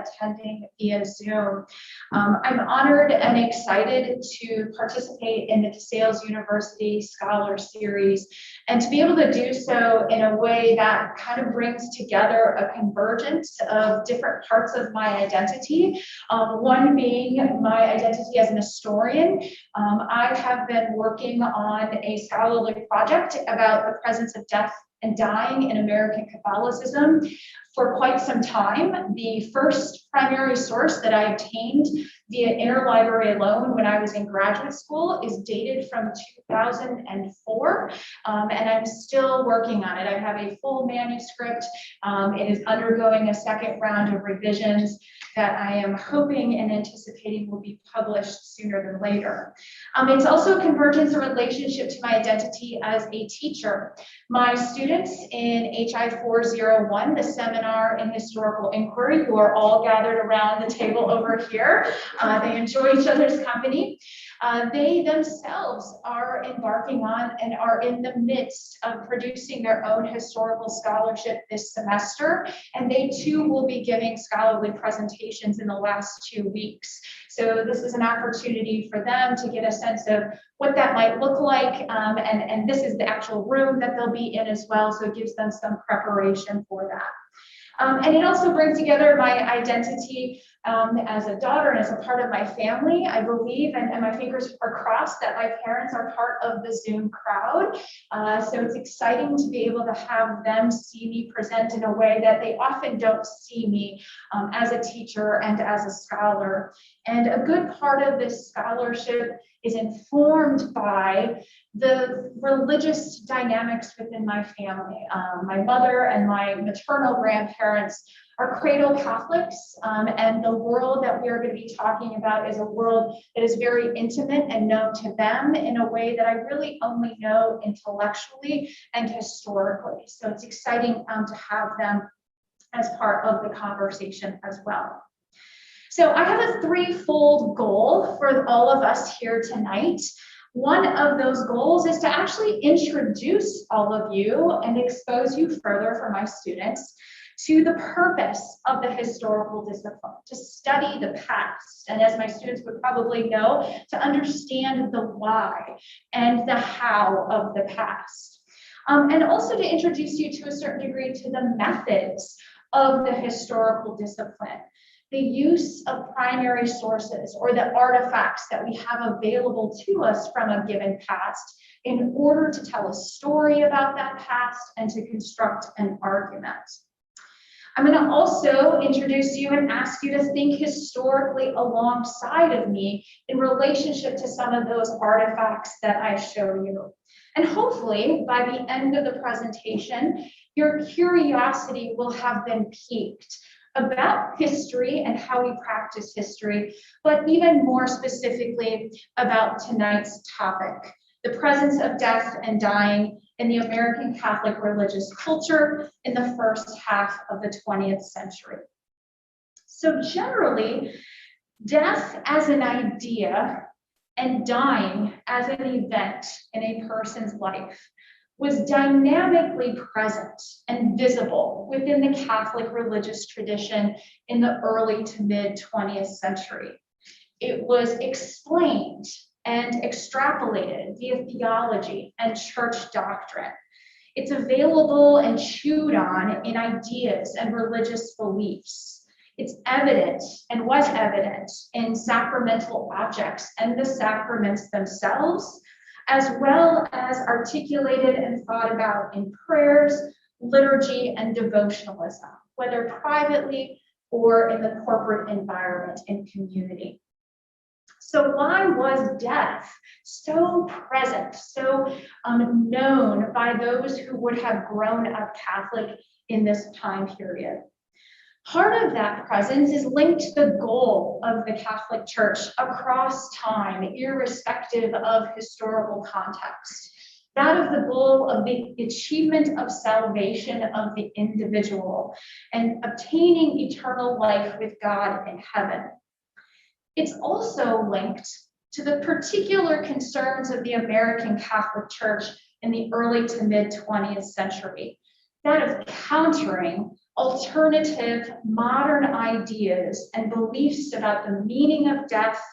attending via Zoom. I'm honored and excited to participate in the DeSales University Scholar Series and to be able to do so in a way that kind of brings together a convergence of different parts of my identity. One being my identity as an historian. I have been working on a scholarly project about the presence of death and dying in American Catholicism for quite some time. The first primary source that I obtained via interlibrary alone when I was in graduate school is dated from 2004, and I'm still working on it. I have a full manuscript. It is undergoing a second round of revisions that I am hoping and anticipating will be published sooner than later. It's also a convergence or relationship to my identity as a teacher. My students in HI 401, the seminar in historical inquiry, who are all gathered around the table over here, they enjoy each other's company. They themselves are embarking on and are in the midst of producing their own historical scholarship this semester, and they too will be giving scholarly presentations in the last 2 weeks. So this is an opportunity for them to get a sense of what that might look like, and this is the actual room that they'll be in as well, so it gives them some preparation for that. And it also brings together my identity as a daughter and as a part of my family. I believe, and my fingers are crossed, that my parents are part of the Zoom crowd. So it's exciting to be able to have them see me present in a way that they often don't see me as a teacher and as a scholar. And a good part of this scholarship is informed by the religious dynamics within my family. My mother and my maternal grandparents are cradle Catholics, and the world that we are going to be talking about is a world that is very intimate and known to them in a way that I really only know intellectually and historically. So it's exciting to have them as part of the conversation as well. So I have a threefold goal for all of us here tonight. One of those goals is to actually introduce all of you and expose you further for my students to the purpose of the historical discipline, to study the past, and as my students would probably know, to understand the why and the how of the past. And also to introduce you to a certain degree to the methods of the historical discipline. The use of primary sources or the artifacts that we have available to us from a given past in order to tell a story about that past and to construct an argument. I'm going to also introduce you and ask you to think historically alongside of me in relationship to some of those artifacts that I show you. And hopefully by the end of the presentation, your curiosity will have been piqued about history and how we practice history, but even more specifically about tonight's topic, the presence of death and dying in the American Catholic religious culture in the first half of the 20th century. So generally, death as an idea and dying as an event in a person's life was dynamically present and visible within the Catholic religious tradition in the early to mid 20th century. It was explained and extrapolated via theology and church doctrine. It's available and chewed on in ideas and religious beliefs. It's evident and was evident in sacramental objects and the sacraments themselves, as well as articulated and thought about in prayers, liturgy, and devotionalism, whether privately or in the corporate environment and community. So why was death so present, so known by those who would have grown up Catholic in this time period? Part of that presence is linked to the goal of the Catholic Church across time, irrespective of historical context. That of the goal of the achievement of salvation of the individual and obtaining eternal life with God in heaven. It's also linked to the particular concerns of the American Catholic Church in the early to mid 20th century. that of countering alternative modern ideas and beliefs about the meaning of death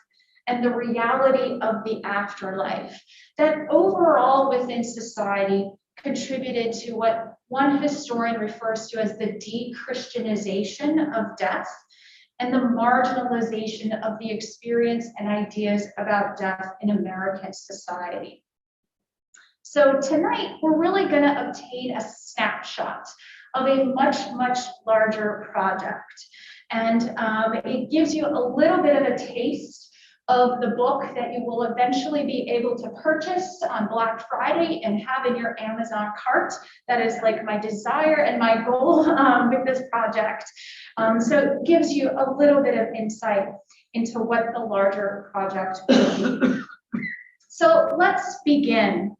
and the reality of the afterlife that overall within society contributed to what one historian refers to as the de-Christianization of death and the marginalization of the experience and ideas about death in American society. So tonight, we're really going to obtain a snapshot of a much, much larger project. And it gives you a little bit of a taste of the book that you will eventually be able to purchase on Black Friday and have in your Amazon cart. That is like my desire and my goal with this project. So it gives you a little bit of insight into what the larger project will be. So let's begin.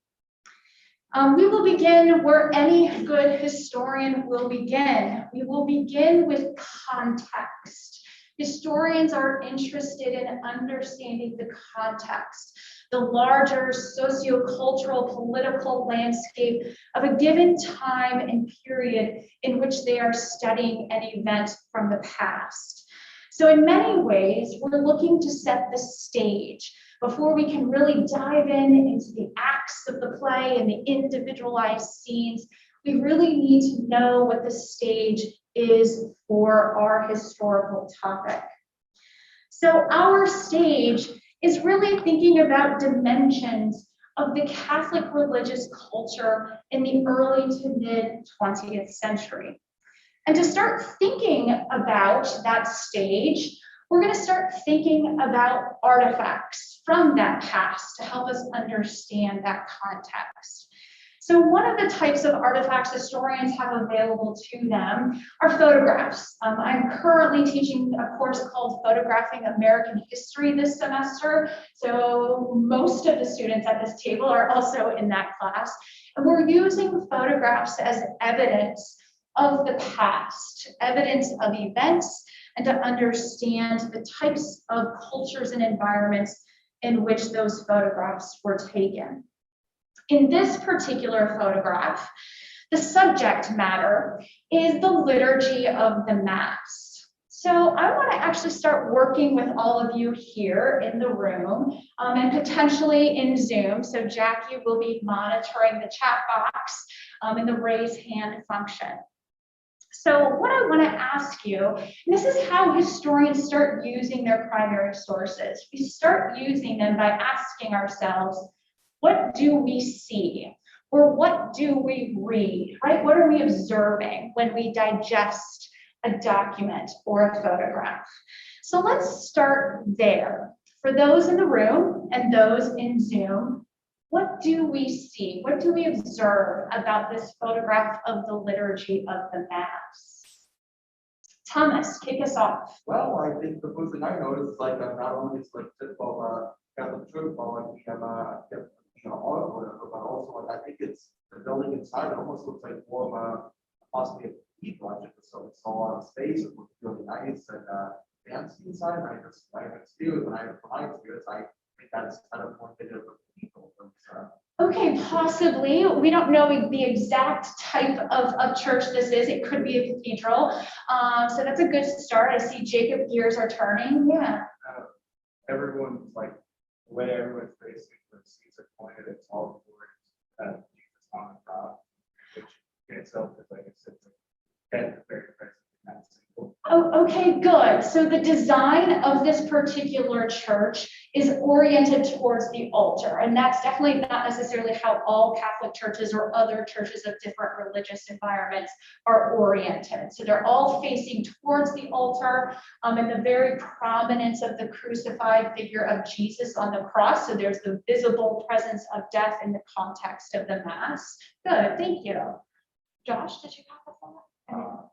We will begin where any good historian will begin. We will begin with context. Historians are interested in understanding the context, the larger sociocultural political landscape of a given time and period in which they are studying an event from the past. So in many ways, we're looking to set the stage before we can really dive into the acts of the play and the individualized scenes. We really need to know what the stage is for our historical topic. So our stage is really thinking about dimensions of the Catholic religious culture in the early to mid 20th century. And to start thinking about that stage, we're going to start thinking about artifacts from that past to help us understand that context. So one of the types of artifacts historians have available to them are photographs. I'm currently teaching a course called Photographing American History this semester. So most of the students at this table are also in that class. And we're using photographs as evidence of the past, evidence of events, and to understand the types of cultures and environments in which those photographs were taken. In this particular photograph, the subject matter is the liturgy of the Mass. So I want to actually start working with all of you here in the room and potentially in Zoom. So Jackie will be monitoring the chat box and the raise hand function. So what I want to ask you, and this is how historians start using their primary sources. We start using them by asking ourselves, what do we see? Or what do we read, right? What are we observing when we digest a document or a photograph? So let's start there. For those in the room and those in Zoom, what do we see? What do we observe about this photograph of the liturgy of the Mass? Thomas, kick us off. Well, I think the first thing I noticed is like not only is like typical Catholic church, but like we have all or whatever, but also like I think it's the building inside. It almost looks like more of a possibly a cathedral. So it's all on space. It looks really nice and fancy inside. And I have experience when I have my experience. I think that's kind of more indicative of cathedral. Okay, possibly. We don't know the exact type of church this is. It could be a cathedral. So that's a good start. I see Jacob gears are turning. Yeah. Everyone's like the way everyone's facing the seats are pointed. It's all towards Jesus on the cross, which in itself is like it's very present in that symbol. Oh, okay, good. So the design of this particular church is oriented towards the altar, and that's definitely not necessarily how all Catholic churches or other churches of different religious environments are oriented. So they're all facing towards the altar and the very prominence of the crucified figure of Jesus on the cross. So there's the visible presence of death in the context of the Mass. Good, thank you. Josh, did you have a thought?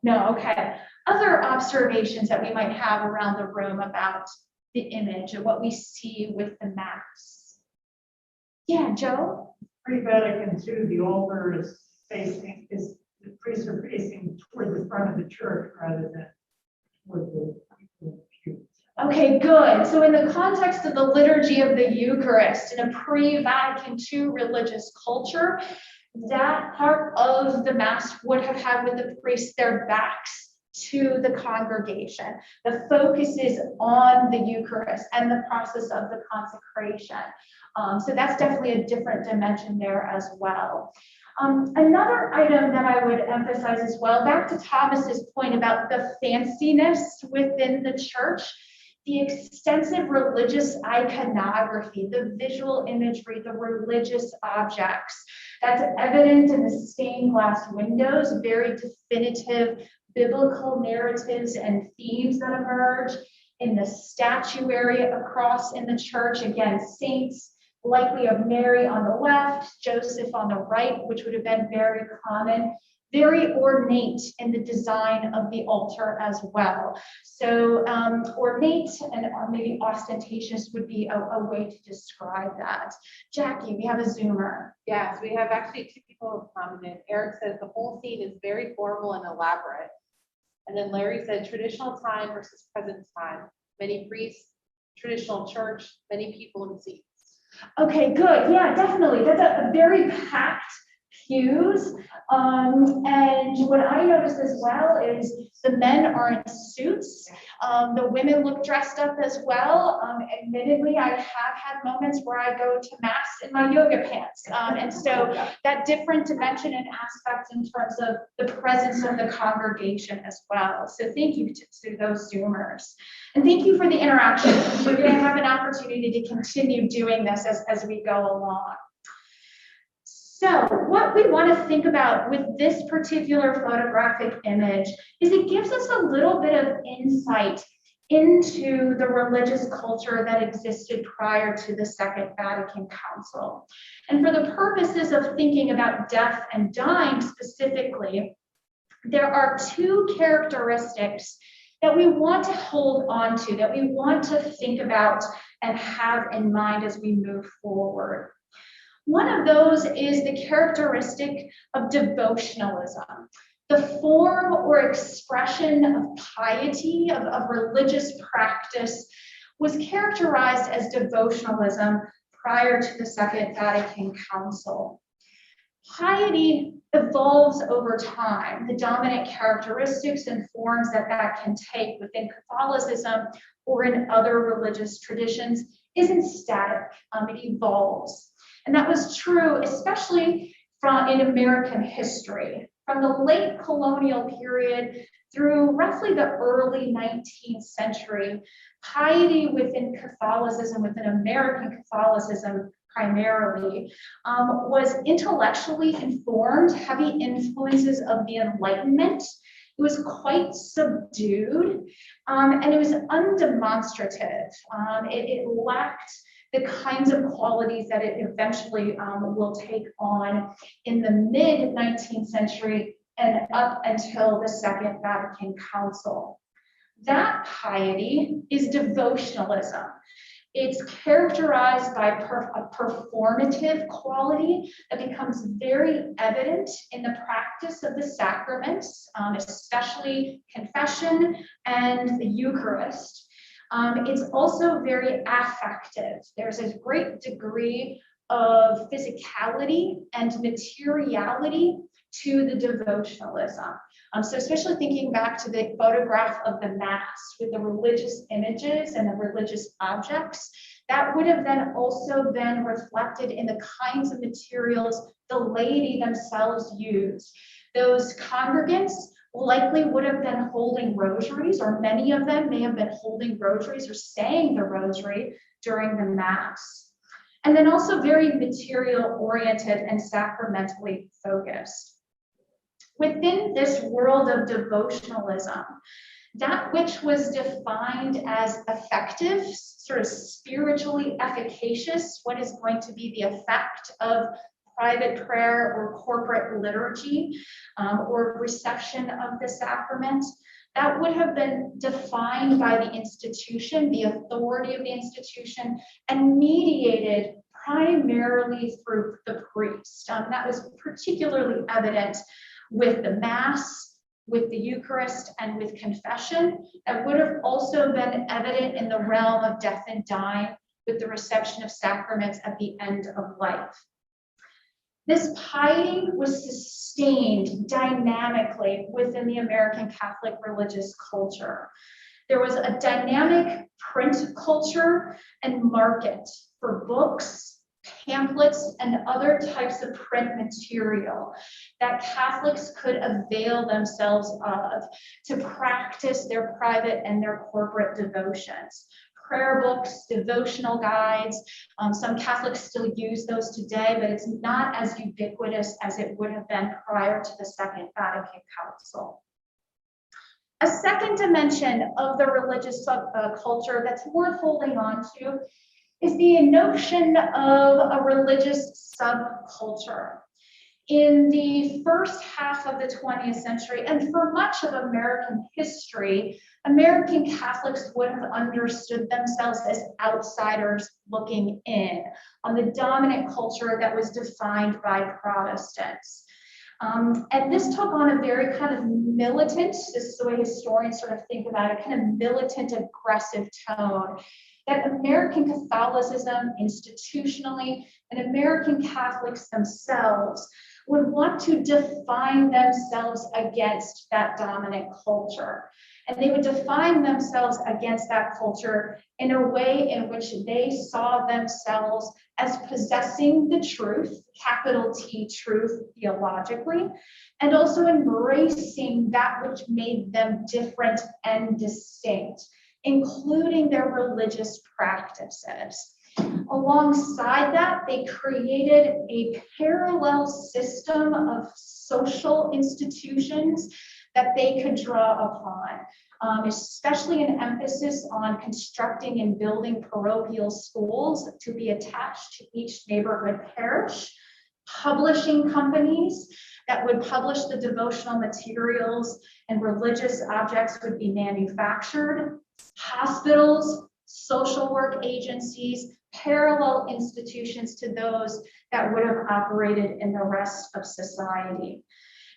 No, okay. Other observations that we might have around the room about the image and what we see with the Mass. Yeah, Joe? Pre-Vatican II, the altar is the priests are facing toward the front of the church rather than toward the pew. Okay, good. So in the context of the liturgy of the Eucharist in a pre-Vatican II religious culture, that part of the Mass would have had with the priests their backs to the congregation. The focus is on the Eucharist and the process of the consecration. So that's definitely a different dimension there as well. Another item that I would emphasize as well, back to Thomas's point about the fanciness within the church, the extensive religious iconography, the visual imagery, the religious objects, that's evident in the stained glass windows, very definitive biblical narratives and themes that emerge in the statuary across in the church. Again, saints, likely of Mary on the left, Joseph on the right, which would have been very common, very ornate in the design of the altar as well. So ornate and maybe ostentatious would be a way to describe that. Jackie, we have a Zoomer. Yes, we have actually two people commented. Eric says the whole scene is very formal and elaborate. And then Larry said traditional time versus present time. Many priests, traditional church, many people in seats. Okay, good. Yeah, definitely. That's a very packed pews. And what I noticed as well is the men are in suits. The women look dressed up as well. Admittedly, I have had moments where I go to Mass in my yoga pants. And so that different dimension and aspect in terms of the presence of the congregation as well. So thank you to those Zoomers. And thank you for the interaction. We're going to have an opportunity to continue doing this as we go along. So what we want to think about with this particular photographic image is it gives us a little bit of insight into the religious culture that existed prior to the Second Vatican Council. And for the purposes of thinking about death and dying specifically, there are two characteristics that we want to hold on to, that we want to think about and have in mind as we move forward. One of those is the characteristic of devotionalism, the form or expression of piety, of religious practice, was characterized as devotionalism prior to the Second Vatican Council. Piety evolves over time. The dominant characteristics and forms that can take within Catholicism or in other religious traditions isn't static, it evolves. And that was true, especially in American history. From the late colonial period through roughly the early 19th century, piety within Catholicism, within American Catholicism primarily, was intellectually informed, heavy influences of the Enlightenment. It was quite subdued, and it was undemonstrative. It lacked the kinds of qualities that it eventually will take on in the mid-19th century and up until the Second Vatican Council. That piety is devotionalism. It's characterized by a performative quality that becomes very evident in the practice of the sacraments, especially confession and the Eucharist. It's also very affective. There's a great degree of physicality and materiality to the devotionalism. So especially thinking back to the photograph of the Mass with the religious images and the religious objects, that would have then also been reflected in the kinds of materials the laity themselves used. Those congregants likely would have been holding rosaries, or many of them may have been holding rosaries or saying the rosary during the Mass. And then also very material oriented and sacramentally focused. Within this world of devotionalism, that which was defined as effective, sort of spiritually efficacious, what is going to be the effect of private prayer or corporate liturgy or reception of the sacrament, that would have been defined by the institution, the authority of the institution, and mediated primarily through the priest. That was particularly evident with the Mass, with the Eucharist, and with confession. That would have also been evident in the realm of death and dying with the reception of sacraments at the end of life. This piety was sustained dynamically within the American Catholic religious culture. There was a dynamic print culture and market for books, pamphlets, and other types of print material that Catholics could avail themselves of to practice their private and their corporate devotions. Prayer books, devotional guides, some Catholics still use those today, but it's not as ubiquitous as it would have been prior to the Second Vatican Council. A second dimension of the religious culture that's worth holding on to is the notion of a religious subculture. In the first half of the 20th century, and for much of American history, American Catholics would have understood themselves as outsiders looking in on the dominant culture that was defined by Protestants. And this took on a very kind of militant, this is the way historians sort of think about it, kind of militant, aggressive tone that American Catholicism institutionally and American Catholics themselves would want to define themselves against that dominant culture. And they would define themselves against that culture in a way in which they saw themselves as possessing the truth, capital T truth theologically, and also embracing that which made them different and distinct, including their religious practices. Alongside that, they created a parallel system of social institutions that they could draw upon, especially an emphasis on constructing and building parochial schools to be attached to each neighborhood parish, publishing companies that would publish the devotional materials and religious objects would be manufactured, hospitals, social work agencies, parallel institutions to those that would have operated in the rest of society.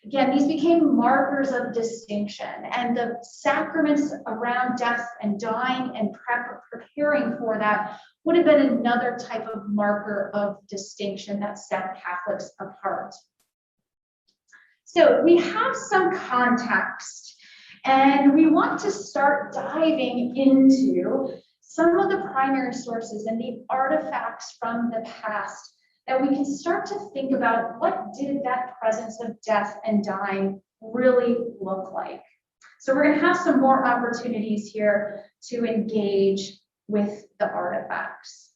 Again, these became markers of distinction, and the sacraments around death and dying and preparing for that would have been another type of marker of distinction that set Catholics apart. So we have some context, and we want to start diving into some of the primary sources and the artifacts from the past that we can start to think about what did that presence of death and dying really look like. So we're going to have some more opportunities here to engage with the artifacts.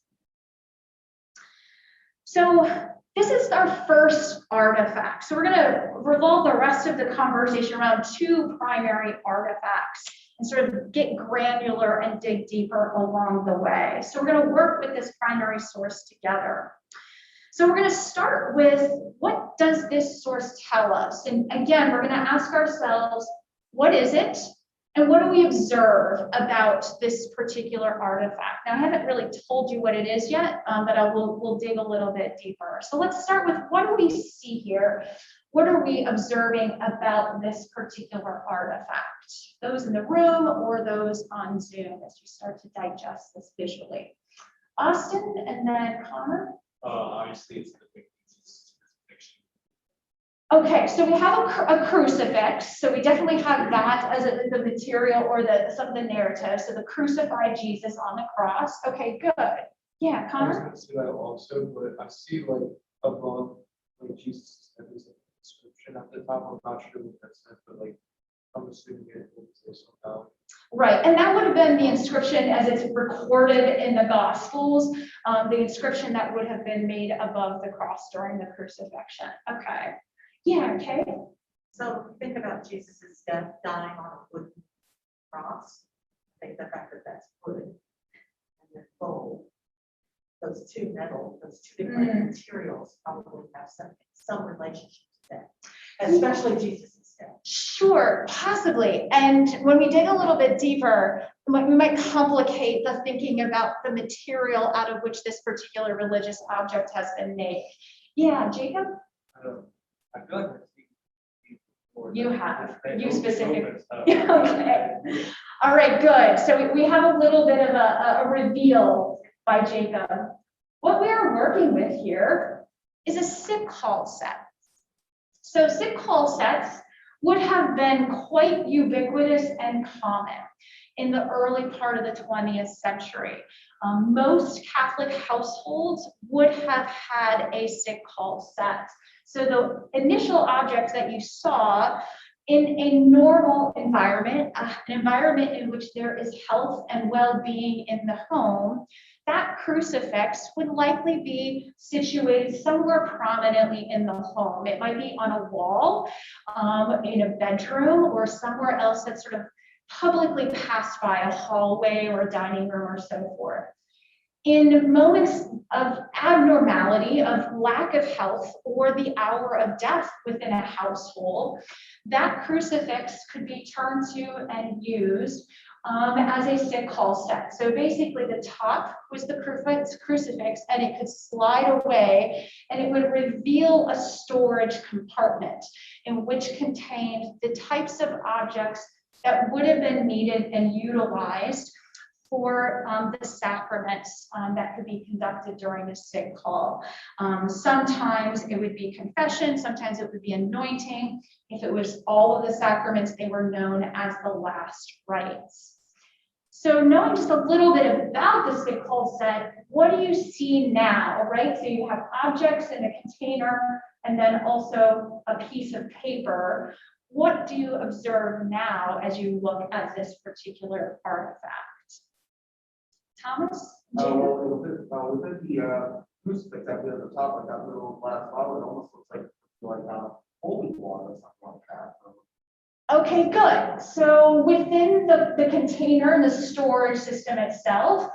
So this is our first artifact. So we're going to revolve the rest of the conversation around two primary artifacts and sort of get granular and dig deeper along the way. So we're going to work with this primary source together. So we're going to start with, what does this source tell us? And again, we're going to ask ourselves, what is it? And what do we observe about this particular artifact? Now, I haven't really told you what it is yet, but we'll dig a little bit deeper. So let's start with, what do we see here? What are we observing about this particular artifact? Those in the room or those on Zoom, as you start to digest this visually. Austin and then Connor. Obviously, it's the crucifixion. Okay, so we have a crucifix. So we definitely have that as the material or some of the narrative. So the crucified Jesus on the cross. Okay, good. Yeah, I was Connor. going to say that also, but I see like above like Jesus, there's a inscription at the top. I'm not sure what that says, but like I'm assuming it will say somehow. Right, and that would have been the inscription as it's recorded in the Gospels, the inscription that would have been made above the cross during the crucifixion. Okay. Yeah, okay. So think about Jesus's death, dying on a wooden cross. Think the fact that that's wood and then gold. Those two different materials probably have some relationship to that, especially Jesus's death. Sure, possibly. And when we dig a little bit deeper, we might complicate the thinking about the material out of which this particular religious object has been made. Yeah, Jacob? I feel like I've seen before. You have. You They specifically. open up. Okay. All right, good. So we have a little bit of a reveal by Jacob. What we are working with here is a sick hall set. So sick hall sets would have been quite ubiquitous and common in the early part of the 20th century. Most Catholic households would have had a sick hall set. So the initial objects that you saw in a normal environment, an environment in which there is health and well-being in the home, that crucifix would likely be situated somewhere prominently in the home. It might be on a wall, in a bedroom, or somewhere else that's sort of publicly passed by, a hallway or a dining room or so forth. In moments of abnormality, of lack of health, or the hour of death within a household, that crucifix could be turned to and used as a sick hall set. So basically the top was the crucifix, and it could slide away, and it would reveal a storage compartment in which contained the types of objects that would have been needed and utilized for the sacraments that could be conducted during a sick hall. Sometimes it would be confession, sometimes it would be anointing. If it was all of the sacraments, they were known as the last rites. So knowing just a little bit about the sick hall set, what do you see now, right? So you have objects in a container and then also a piece of paper. What do you observe now as you look at this particular artifact? Thomas? Well, within the crucifix that we have at the top, like that little glass bottle, it almost looks like holy water or something like that. Okay, good. So within the container and the storage system itself,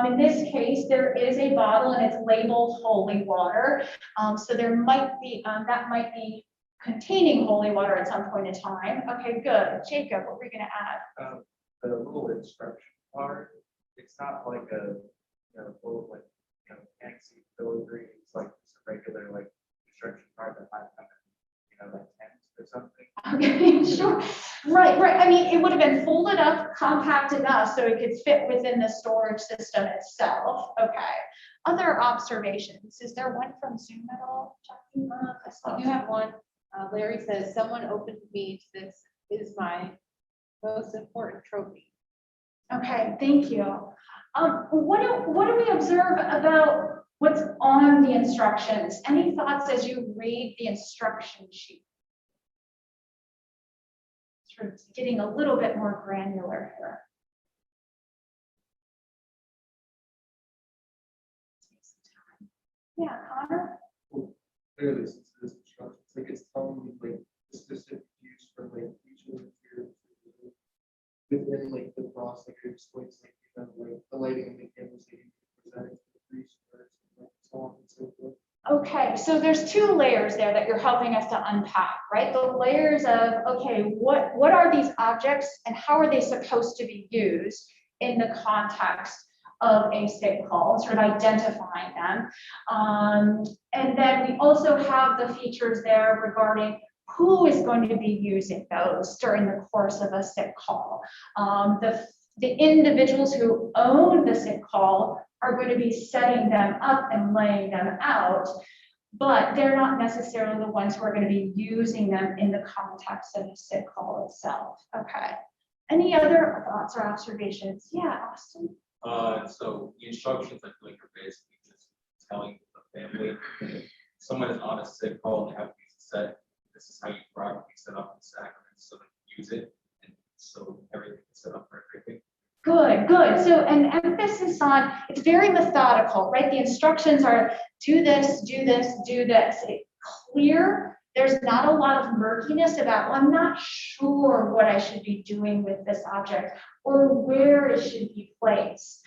in this case, there is a bottle and it's labeled holy water. So there might be, that might be containing holy water at some point in time. Okay, good. Jacob, what were you going to add? The little instruction part, it's not like a, full of like, fancy filigree. It's like just a regular like instruction card that might have, like text or something. Okay, sure. Right. I mean, it would have been folded up, compact enough so it could fit within the storage system itself. Okay. Other observations? Is there one from Zoom at all? You have one. Larry says, someone opened me to this is my most important trophy. Okay, thank you. What do we observe about what's on the instructions? Any thoughts as you read the instruction sheet? Sort of getting a little bit more granular here. Yeah, Connor? Well, clearly, since this instruction, it's like it's telling you like the specific use for like each of the materials within like the cross, like it explains like like the lighting and the candles that you presented to the priest, or so on and so forth. Okay, so there's two layers there that you're helping us to unpack, right? The layers of, okay, what are these objects and how are they supposed to be used in the context of a sick hall, sort of identifying them. And then we also have the features there regarding who is going to be using those during the course of a sick hall. The individuals who own the sick hall are going to be setting them up and laying them out, but they're not necessarily the ones who are going to be using them in the context of the sick hall itself. Okay. Any other thoughts or observations? Yeah, Austin. So the instructions, I feel like are basically just telling the family if someone is on a sick call and they have to use a set. This is how you properly set up the sacraments so they can use it, and so everything is set up for everything. Good, good. So an emphasis on, it's very methodical, right? The instructions are do this, do this, do this. It's clear. There's not a lot of murkiness about, well, I'm not sure what I should be doing with this object or where it should be placed.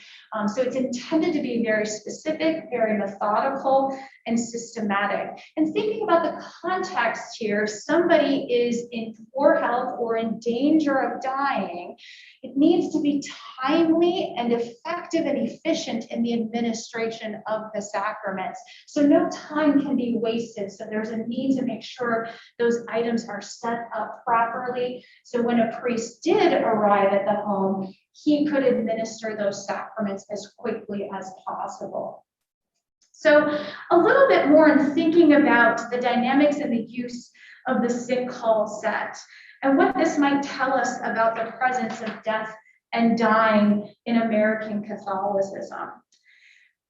So it's intended to be very specific, very methodical, and systematic. And thinking about the context here, somebody is in poor health or in danger of dying, it needs to be timely and effective and efficient in the administration of the sacraments. So no time can be wasted. So there's a need to make sure those items are set up properly. So when a priest did arrive at the home, he could administer those sacraments as quickly as possible. So a little bit more in thinking about the dynamics and the use of the sick call set and what this might tell us about the presence of death and dying in American Catholicism.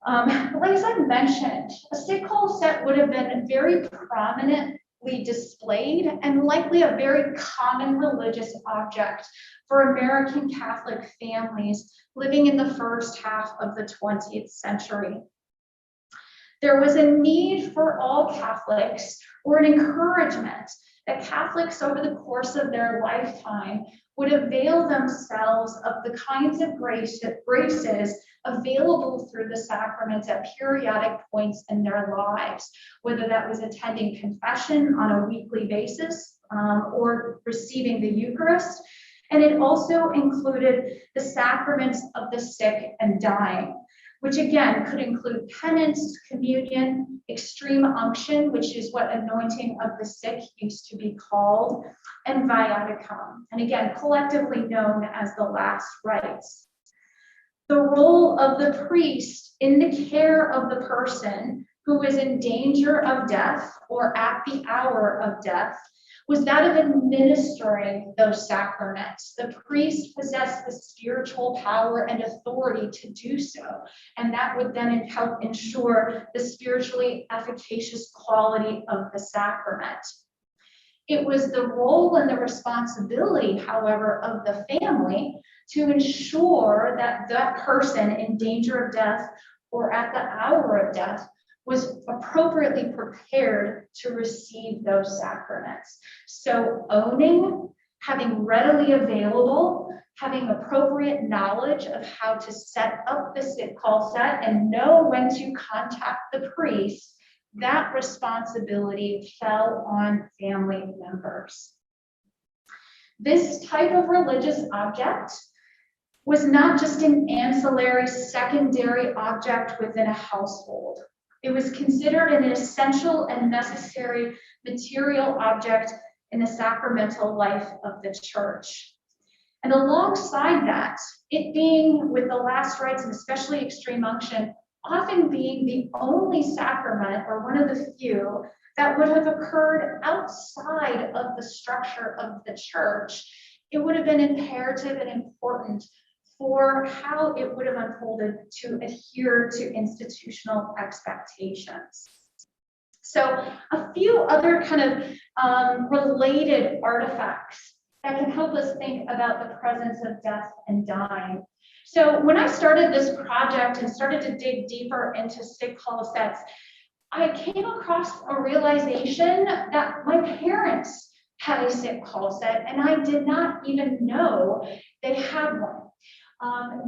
Like as I mentioned, a sick call set would have been very prominently displayed and likely a very common religious object for American Catholic families living in the first half of the 20th century. There was a need for all Catholics, or an encouragement that Catholics over the course of their lifetime would avail themselves of the kinds of graces available through the sacraments at periodic points in their lives, whether that was attending confession on a weekly basis or receiving the Eucharist. And it also included the sacraments of the sick and dying, which again could include penance, communion, extreme unction, which is what anointing of the sick used to be called, and viaticum, and again, collectively known as the last rites. The role of the priest in the care of the person who was in danger of death or at the hour of death was that of administering those sacraments. The priest possessed the spiritual power and authority to do so, and that would then help ensure the spiritually efficacious quality of the sacrament. It was the role and the responsibility, however, of the family to ensure that that person in danger of death or at the hour of death was appropriately prepared to receive those sacraments. So owning, having readily available, having appropriate knowledge of how to set up the sick call set and know when to contact the priest, that responsibility fell on family members. This type of religious object was not just an ancillary, secondary object within a household. It was considered an essential and necessary material object in the sacramental life of the church. And alongside that, it being with the last rites and especially extreme unction, often being the only sacrament or one of the few that would have occurred outside of the structure of the church, it would have been imperative and important for how it would have unfolded to adhere to institutional expectations. So a few other kind of related artifacts that can help us think about the presence of death and dying. So when I started this project and started to dig deeper into sick call sets, I came across a realization that my parents had a sick call set and I did not even know they had one.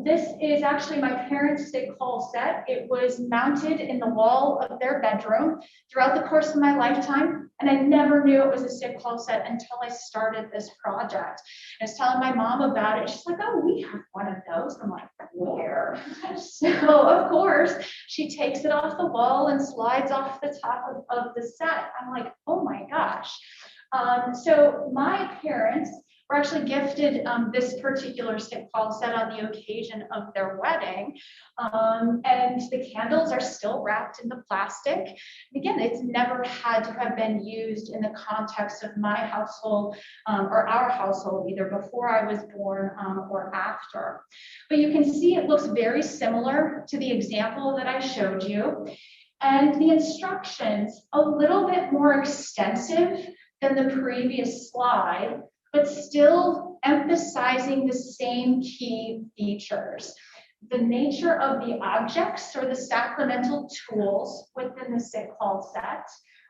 This is actually my parents' sick call set. It was mounted in the wall of their bedroom throughout the course of my lifetime, and I never knew it was a sick call set until I started this project. I was telling my mom about it. She's like, "Oh, we have one of those." I'm like, "Where?" So of course, she takes it off the wall and slides off the top of the set. I'm like, "Oh my gosh." So my parents were actually gifted this particular sick call set on the occasion of their wedding. And the candles are still wrapped in the plastic. Again, it's never had to have been used in the context of my household or our household, either before I was born or after. But you can see it looks very similar to the example that I showed you. And the instructions, a little bit more extensive than the previous slide, but still emphasizing the same key features. The nature of the objects or the sacramental tools within the sick call set,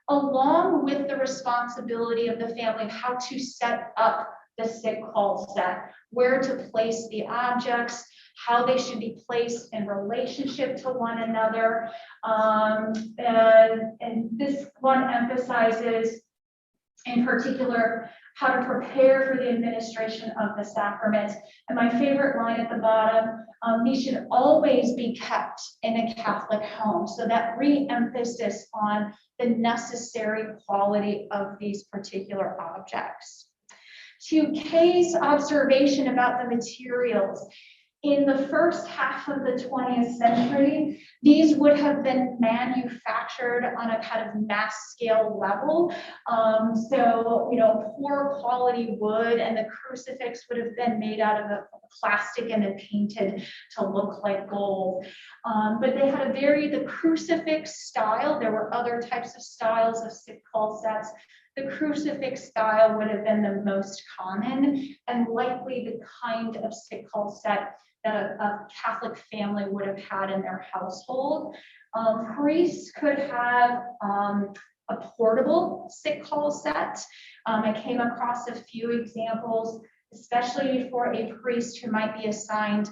along with the responsibility of the family, how to set up the sick call set, where to place the objects, how they should be placed in relationship to one another. And this one emphasizes in particular how to prepare for the administration of the sacrament. And my favorite line at the bottom, these should always be kept in a Catholic home. So that re-emphasis on the necessary quality of these particular objects. To Kay's observation about the materials, in the first half of the 20th century, these would have been manufactured on a kind of mass scale level. So, poor quality wood, and the crucifix would have been made out of a plastic and then painted to look like gold. But they had the crucifix style. There were other types of styles of sikh-call sets. The crucifix style would have been the most common and likely the kind of sikh-call set that a Catholic family would have had in their household. Priests could have a portable sikh-call set. I came across a few examples, especially for a priest who might be assigned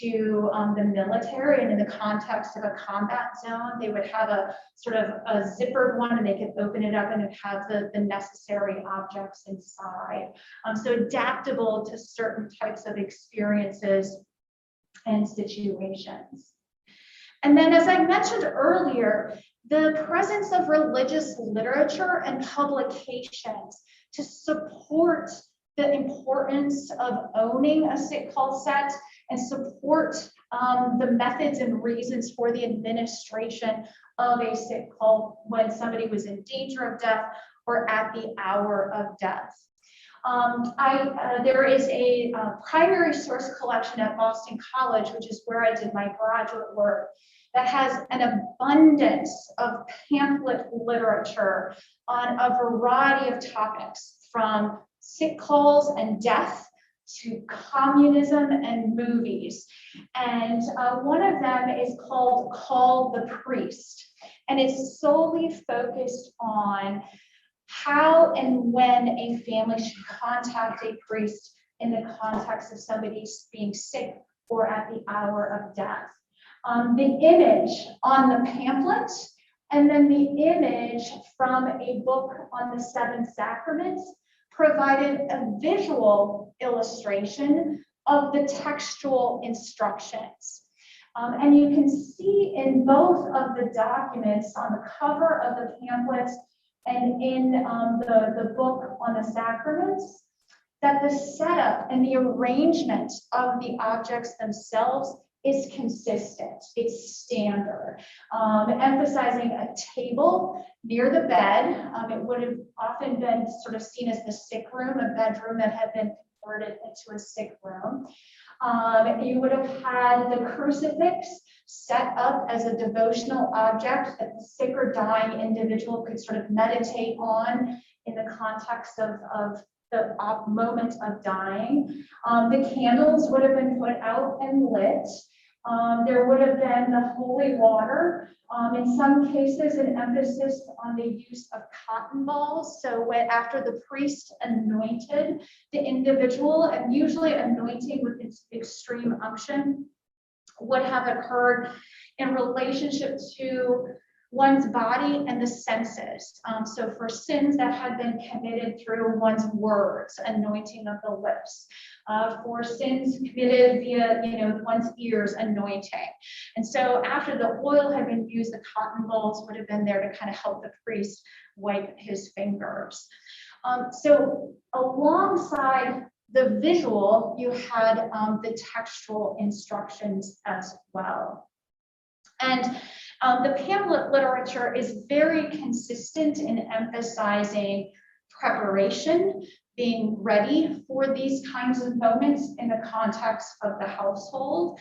to the military, and in the context of a combat zone, they would have a sort of a zippered one, and they could open it up and it have the necessary objects inside. So adaptable to certain types of experiences and situations. And then, as I mentioned earlier, the presence of religious literature and publications to support the importance of owning a sikh-call set and support the methods and reasons for the administration of a sikh-call when somebody was in danger of death or at the hour of death. There is a primary source collection at Boston College, which is where I did my graduate work, that has an abundance of pamphlet literature on a variety of topics, from sikh-calls and death to communism and movies. And one of them is called Call the Priest, and it's solely focused on how and when a family should contact a priest in the context of somebody being sick or at the hour of death. The image on the pamphlet, and then the image from a book on the 7 sacraments, provided a visual illustration of the textual instructions. And you can see in both of the documents, on the cover of the pamphlets and in the book on the sacraments, that the setup and the arrangement of the objects themselves is consistent. It's standard, emphasizing a table near the bed. It would have often been sort of seen as the sick room, a bedroom that had been converted into a sick room. You would have had the crucifix set up as a devotional object that the sick or dying individual could sort of meditate on in the context of the moment of dying. The candles would have been put out and lit. There would have been the holy water. In some cases, an emphasis on the use of cotton balls. So after the priest anointed the individual, and usually anointing with extreme unction would have occurred in relationship to one's body and the senses. So for sins that had been committed through one's words, anointing of the lips. For sins committed via, one's ears, anointing. And so after the oil had been used, the cotton balls would have been there to kind of help the priest wipe his fingers. So alongside the visual, you had the textual instructions as well. And the pamphlet literature is very consistent in emphasizing preparation, being ready for these kinds of moments in the context of the household.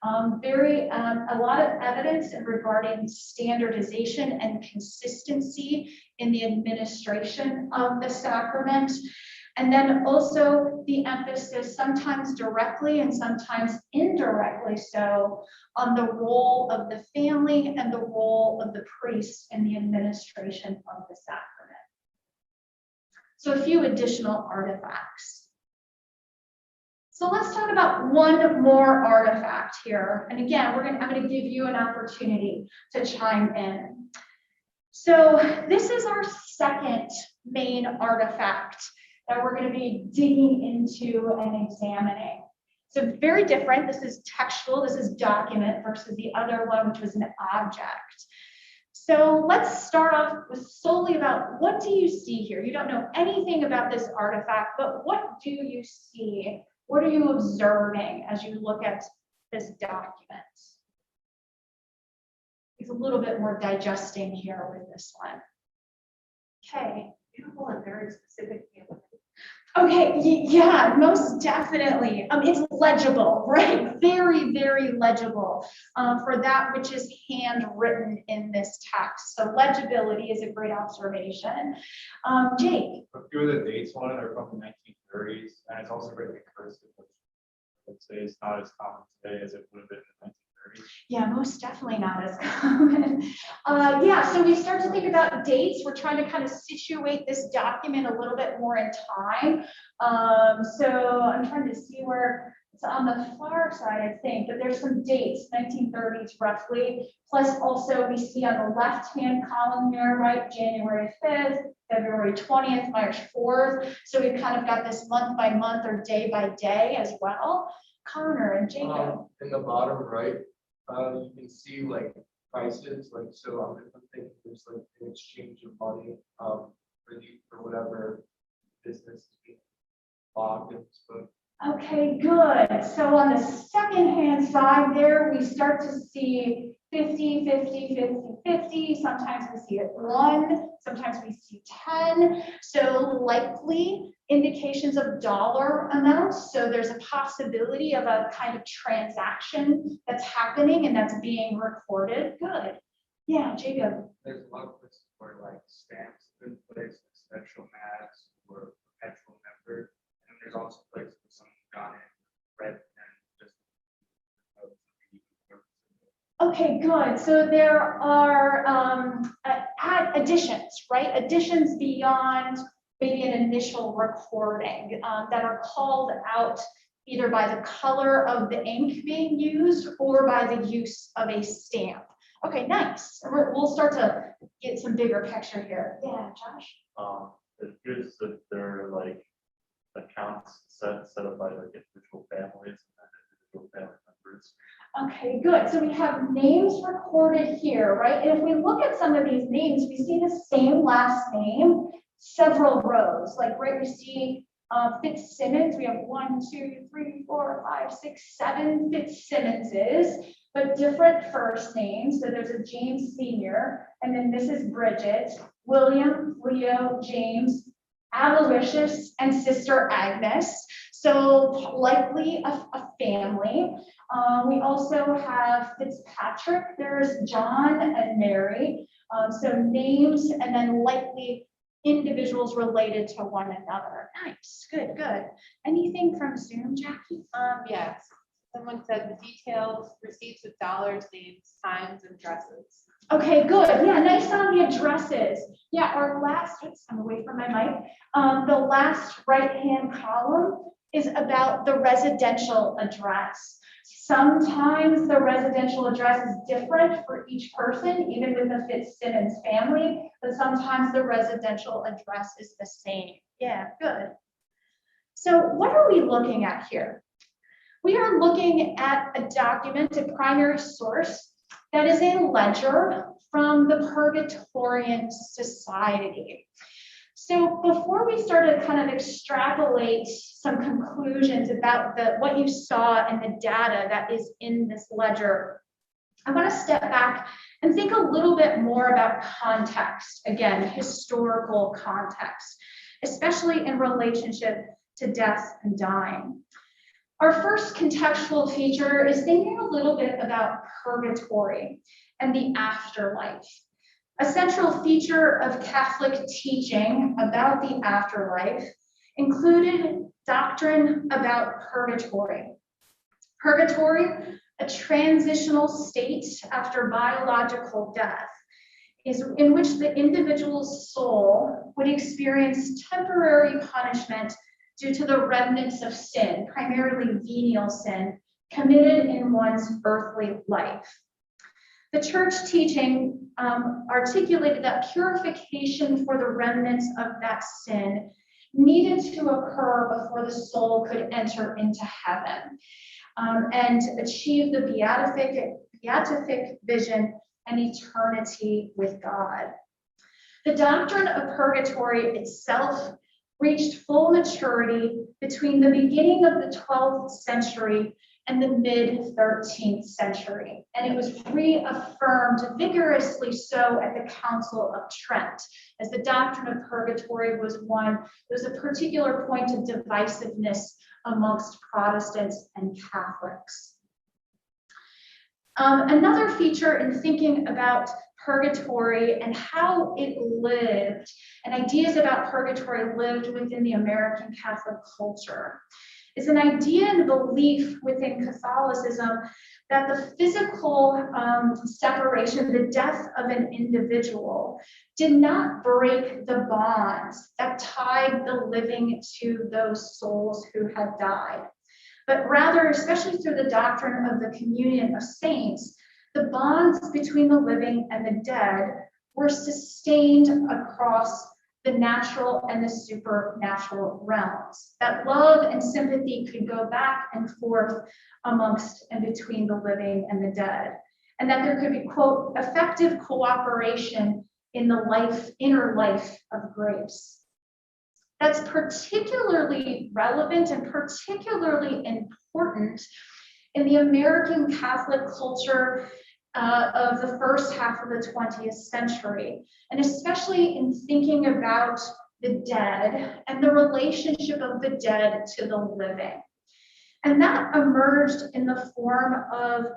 A lot of evidence regarding standardization and consistency in the administration of the sacrament. And then also the emphasis, sometimes directly and sometimes indirectly so, on the role of the family and the role of the priest in the administration of the sacrament. So a few additional artifacts. So let's talk about one more artifact here. And again, I'm going to give you an opportunity to chime in. So this is our second main artifact that we're going to be digging into and examining. So very different. This is textual, this is document versus the other one, which was an object. So let's start off with solely about, what do you see here? You don't know anything about this artifact, but what do you see? What are you observing as you look at this document. It's a little bit more digesting here with this one. Okay. Beautiful and very specific. Okay, yeah, most definitely. It's legible, right? Very, very legible for that which is handwritten in this text. So legibility is a great observation. Jake. A few of the dates on it are from the 1930s, and it's also written in cursive, which I would say is not as common today as it would have been in the 1930s. Yeah, most definitely not as common. Yeah, so we start to think about dates. We're trying to kind of situate this document a little bit more in time. So I'm trying to see where it's on the far side, I think, but there's some dates, 1930s roughly. Plus also we see on the left-hand column here, right, January 5th, February 20th, March 4th. So we've kind of got this month by month or day by day as well. Connor and Jacob. In the bottom right, you can see like prices, like so on different things, there's like an exchange of money for whatever business is being logged in this book. Okay, good. So on the second hand side there, we start to see 50, 50, 50, 50. Sometimes we see it 1, sometimes we see 10. So likely indications of dollar amounts. So there's a possibility of a kind of transaction that's happening and that's being recorded. Good. Yeah, Jacob. There's a lot of places where like stamps have been placed, special mass or perpetual member, and there's also places where someone got in, read, and just. Okay, good. So there are additions, right? Additions beyond maybe an initial recording that are called out either by the color of the ink being used or by the use of a stamp. Okay, nice. We'll start to get some bigger picture here. Yeah, Josh. It appears that there are like accounts set up by like individual families and individual family members. Okay, good. So we have names recorded here, right? And if we look at some of these names, we see the same last name, several rows. Like, right, we see Fitzsimmons. We have 1, 2, 3, 4, 5, 6, 7 Fitzsimmonses, but different first names. So there's a James Sr., and then Mrs. Bridget, William, Leo, James, Aloysius, and Sister Agnes. So likely a family. We also have Fitzpatrick, there's John and Mary. So names and then likely individuals related to one another. Nice, good, good. Anything from Zoom, Jackie? Yes. Someone said the details, receipts with dollars, names, times, and dresses. Okay, good. Yeah, nice on the addresses. Yeah, our last, oops, I'm away from my mic. The last right-hand column is about the residential address. Sometimes the residential address is different for each person, even with the Fitzsimmons family, but sometimes the residential address is the same. Yeah, good. So what are we looking at here? We are looking at a document, a primary source, that is a ledger from the Purgatorian Society. So before we start to kind of extrapolate some conclusions about what you saw and the data that is in this ledger, I want to step back and think a little bit more about context, again, historical context, especially in relationship to death and dying. Our first contextual feature is thinking a little bit about purgatory and the afterlife. A central feature of Catholic teaching about the afterlife included doctrine about purgatory. Purgatory, a transitional state after biological death, is in which the individual's soul would experience temporary punishment due to the remnants of sin, primarily venial sin, committed in one's earthly life. The church teaching articulated that purification for the remnants of that sin needed to occur before the soul could enter into heaven and achieve the beatific vision and eternity with God. The doctrine of purgatory itself reached full maturity between the beginning of the 12th century and the mid-13th century. And it was reaffirmed vigorously so at the Council of Trent, as the doctrine of purgatory was one, there was a particular point of divisiveness amongst Protestants and Catholics. Another feature in thinking about purgatory and how it lived, and ideas about purgatory lived within the American Catholic culture, is an idea and belief within Catholicism that the physical separation, the death of an individual, did not break the bonds that tied the living to those souls who had died, but rather, especially through the doctrine of the communion of saints, the bonds between the living and the dead were sustained across the natural and the supernatural realms. That love and sympathy could go back and forth amongst and between the living and the dead. And that there could be, quote, effective cooperation in the inner life of grace. That's particularly relevant and particularly important in the American Catholic culture of the first half of the 20th century, and especially in thinking about the dead and the relationship of the dead to the living. And that emerged in the form of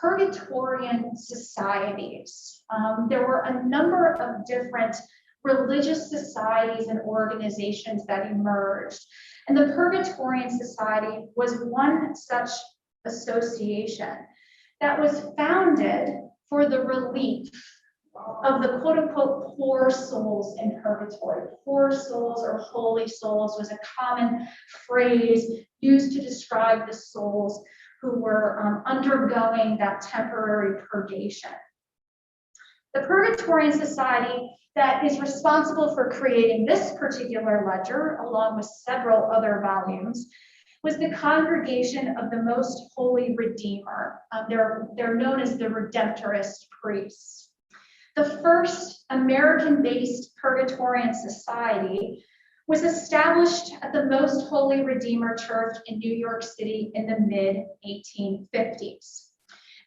Purgatorian societies. There were a number of different religious societies and organizations that emerged. And the Purgatorian Society was one such association that was founded for the relief of the quote-unquote poor souls in purgatory. Poor souls or holy souls was a common phrase used to describe the souls who were undergoing that temporary purgation. The Purgatorian Society that is responsible for creating this particular ledger, along with several other volumes, was the Congregation of the Most Holy Redeemer. They're known as the Redemptorist priests. The first American-based Purgatorian Society was established at the Most Holy Redeemer Church in New York City in the mid-1850s.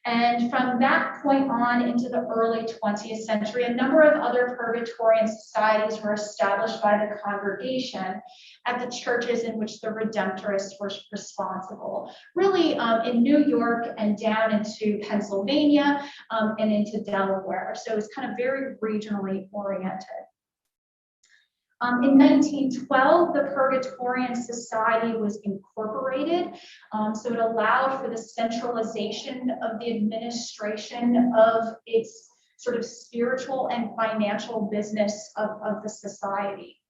And from that point on into the early 20th century, a number of other Purgatorian societies were established by the congregation at the churches in which the Redemptorists were responsible, really in New York and down into Pennsylvania and into Delaware. So it's kind of very regionally oriented. In 1912, the Purgatorian Society was incorporated, so it allowed for the centralization of the administration of its sort of spiritual and financial business of the society.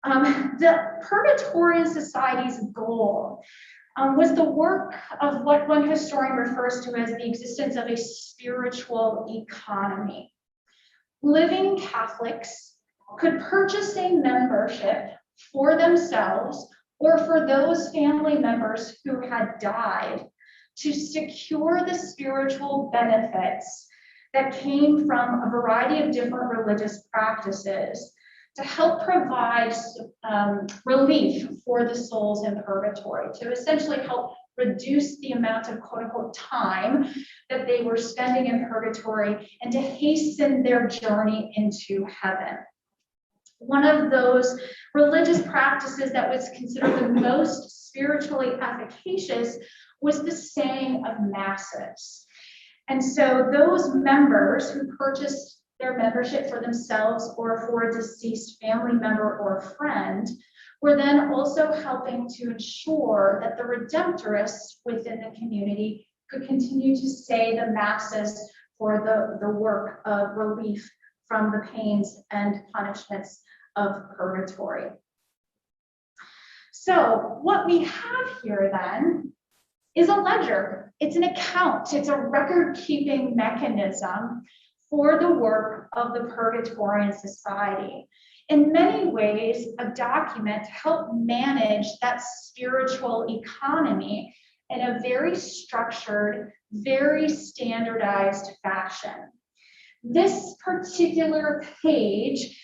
The Purgatorian Society's goal was the work of what one historian refers to as the existence of a spiritual economy. Living Catholics could purchase a membership for themselves or for those family members who had died to secure the spiritual benefits that came from a variety of different religious practices to help provide relief for the souls in purgatory, to essentially help reduce the amount of quote-unquote time that they were spending in purgatory and to hasten their journey into heaven. One of those religious practices that was considered the most spiritually efficacious was the saying of masses. And so those members who purchased their membership for themselves or for a deceased family member or friend were then also helping to ensure that the Redemptorists within the community could continue to say the masses for the work of relief from the pains and punishments of purgatory. So what we have here then is a ledger. It's an account. It's a record-keeping mechanism for the work of the Purgatorian Society. In many ways, a document to help manage that spiritual economy in a very structured, very standardized fashion. This particular page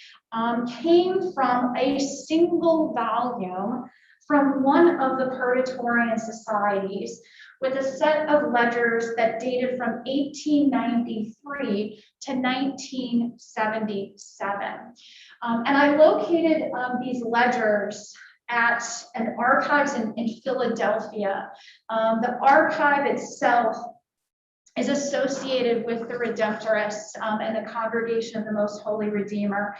came from a single volume from one of the Purgatorian societies with a set of ledgers that dated from 1893 to 1977. And I located these ledgers at an archives in Philadelphia. The archive itself is associated with the Redemptorists and the Congregation of the Most Holy Redeemer.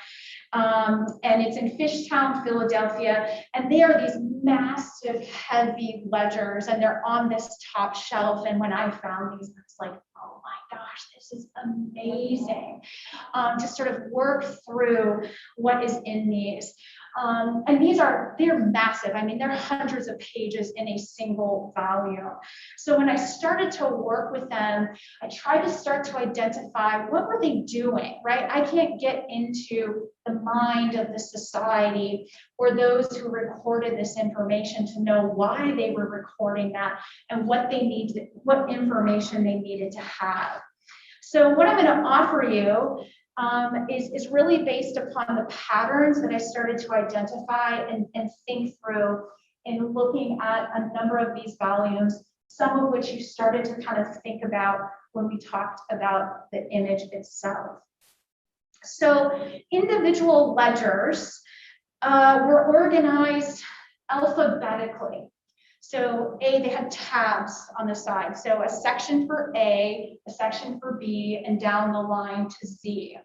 And it's in Fishtown, Philadelphia. And they are these massive, heavy ledgers, and they're on this top shelf. And when I found these, I was like, oh my gosh, this is amazing to sort of work through what is in these. And they're massive. I mean, they're hundreds of pages in a single volume. So when I started to work with them, I tried to start to identify what were they doing, right? I can't get into the mind of the society or those who recorded this information to know why they were recording that and what they needed, what information they needed to have. So what I'm going to offer you is really based upon the patterns that I started to identify and think through in looking at a number of these volumes, some of which you started to kind of think about when we talked about the image itself. So individual ledgers were organized alphabetically. So they had tabs on the side. So a section for A, a section for B, and down the line to Z.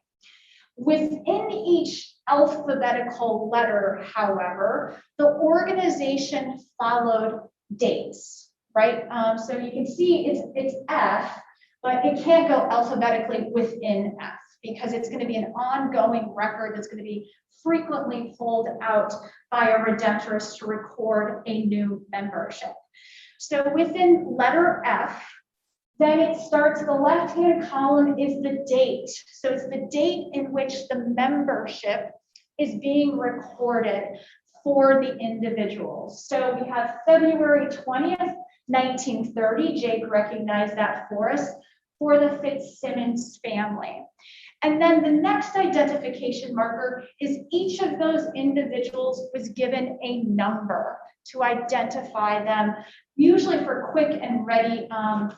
Within each alphabetical letter, however, the organization followed dates, right? So you can see it's F, but it can't go alphabetically within F because it's going to be an ongoing record that's going to be frequently pulled out by a redemptorist to record a new membership. So within letter F, then it starts, the left-hand column is the date. So it's the date in which the membership is being recorded for the individuals. So we have February 20th, 1930. Jake recognized that for us, for the Fitzsimmons family. And then the next identification marker is each of those individuals was given a number to identify them, usually for quick and ready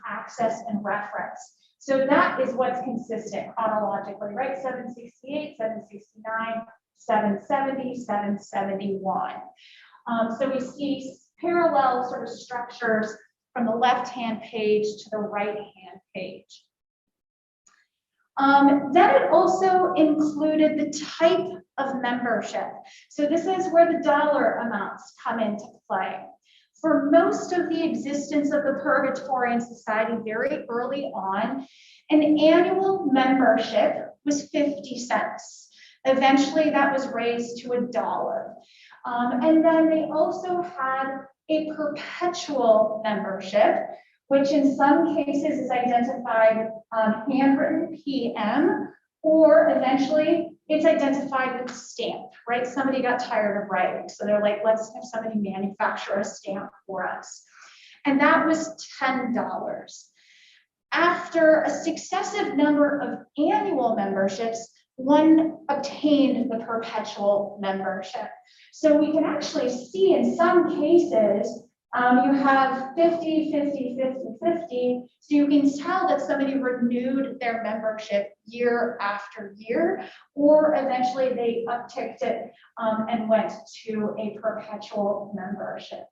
access and reference. So that is what's consistent chronologically, right? 768, 769, 770, 771. So we see parallel sort of structures from the left-hand page to the right-hand page. Then it also included the type of membership. So this is where the dollar amounts come into play. For most of the existence of the Purgatorian Society very early on, an annual membership was 50 cents. Eventually that was raised to $1. And then they also had a perpetual membership, which in some cases is identified handwritten PM, or eventually it's identified with stamp, right? Somebody got tired of writing, so they're like, let's have somebody manufacture a stamp for us. And that was $10. After a successive number of annual memberships, one obtained the perpetual membership. So we can actually see in some cases, you have 50, 50, 50, 50. So you can tell that somebody renewed their membership year after year, or eventually they upticked it and went to a perpetual membership.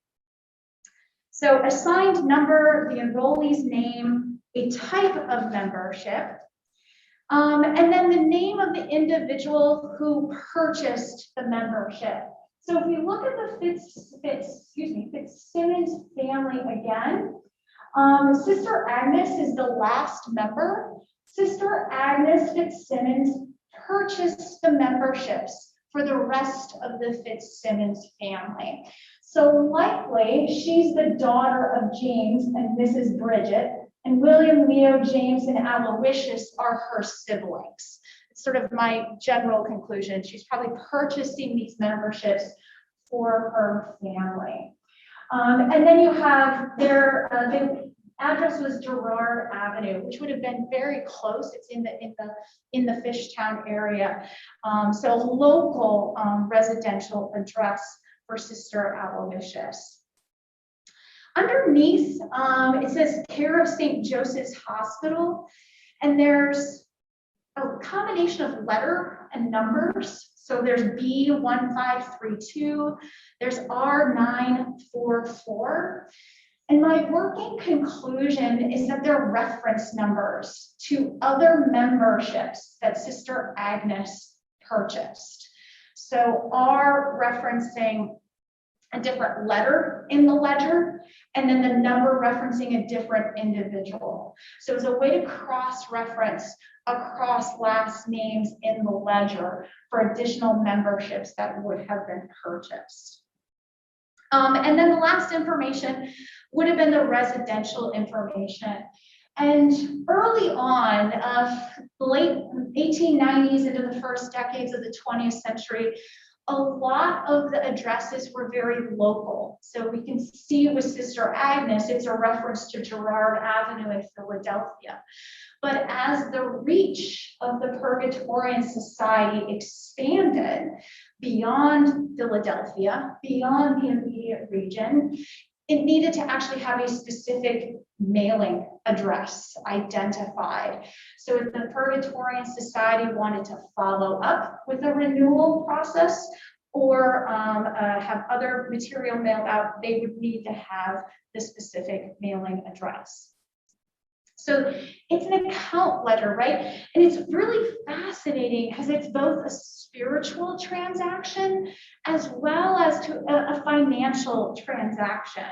So assigned number, the enrollee's name, a type of membership, and then the name of the individual who purchased the membership. So if we look at the Fitzsimmons family again, Sister Agnes is the last member. Sister Agnes Fitzsimmons purchased the memberships for the rest of the Fitzsimmons family. So likely she's the daughter of James and Mrs. Bridget, and William, Leo, James, and Aloysius are her siblings. It's sort of my general conclusion. She's probably purchasing these memberships for her family. And then you have their, the address was Gerard Avenue, which would have been very close. It's in the Fishtown area. So local residential address for Sister Aloysius. Underneath, it says care of St. Joseph's Hospital, and there's a combination of letter and numbers. So there's B1532, there's R944. And my working conclusion is that they're reference numbers to other memberships that Sister Agnes purchased. So R referencing a different letter in the ledger, and then the number referencing a different individual. So it's a way to cross-reference across last names in the ledger for additional memberships that would have been purchased. And then the last information would have been the residential information. And early on, late 1890s into the first decades of the 20th century, a lot of the addresses were very local. So we can see with Sister Agnes, it's a reference to Girard Avenue in Philadelphia. But as the reach of the Purgatorian Society expanded beyond Philadelphia, beyond the immediate region, it needed to actually have a specific mailing address identified. So if the Purgatorian Society wanted to follow up with a renewal process or have other material mailed out, they would need to have the specific mailing address. So it's an account ledger, right? And it's really fascinating because it's both a spiritual transaction as well as to a financial transaction.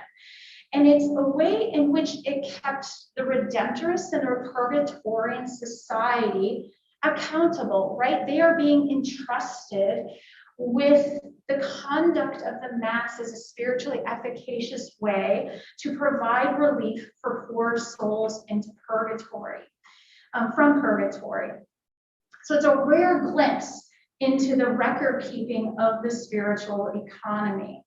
And it's a way in which it kept the Redemptorists and the Purgatorian Society accountable, right? They are being entrusted with the conduct of the Mass as a spiritually efficacious way to provide relief for poor souls into purgatory, from purgatory. So it's a rare glimpse into the record keeping of the spiritual economy.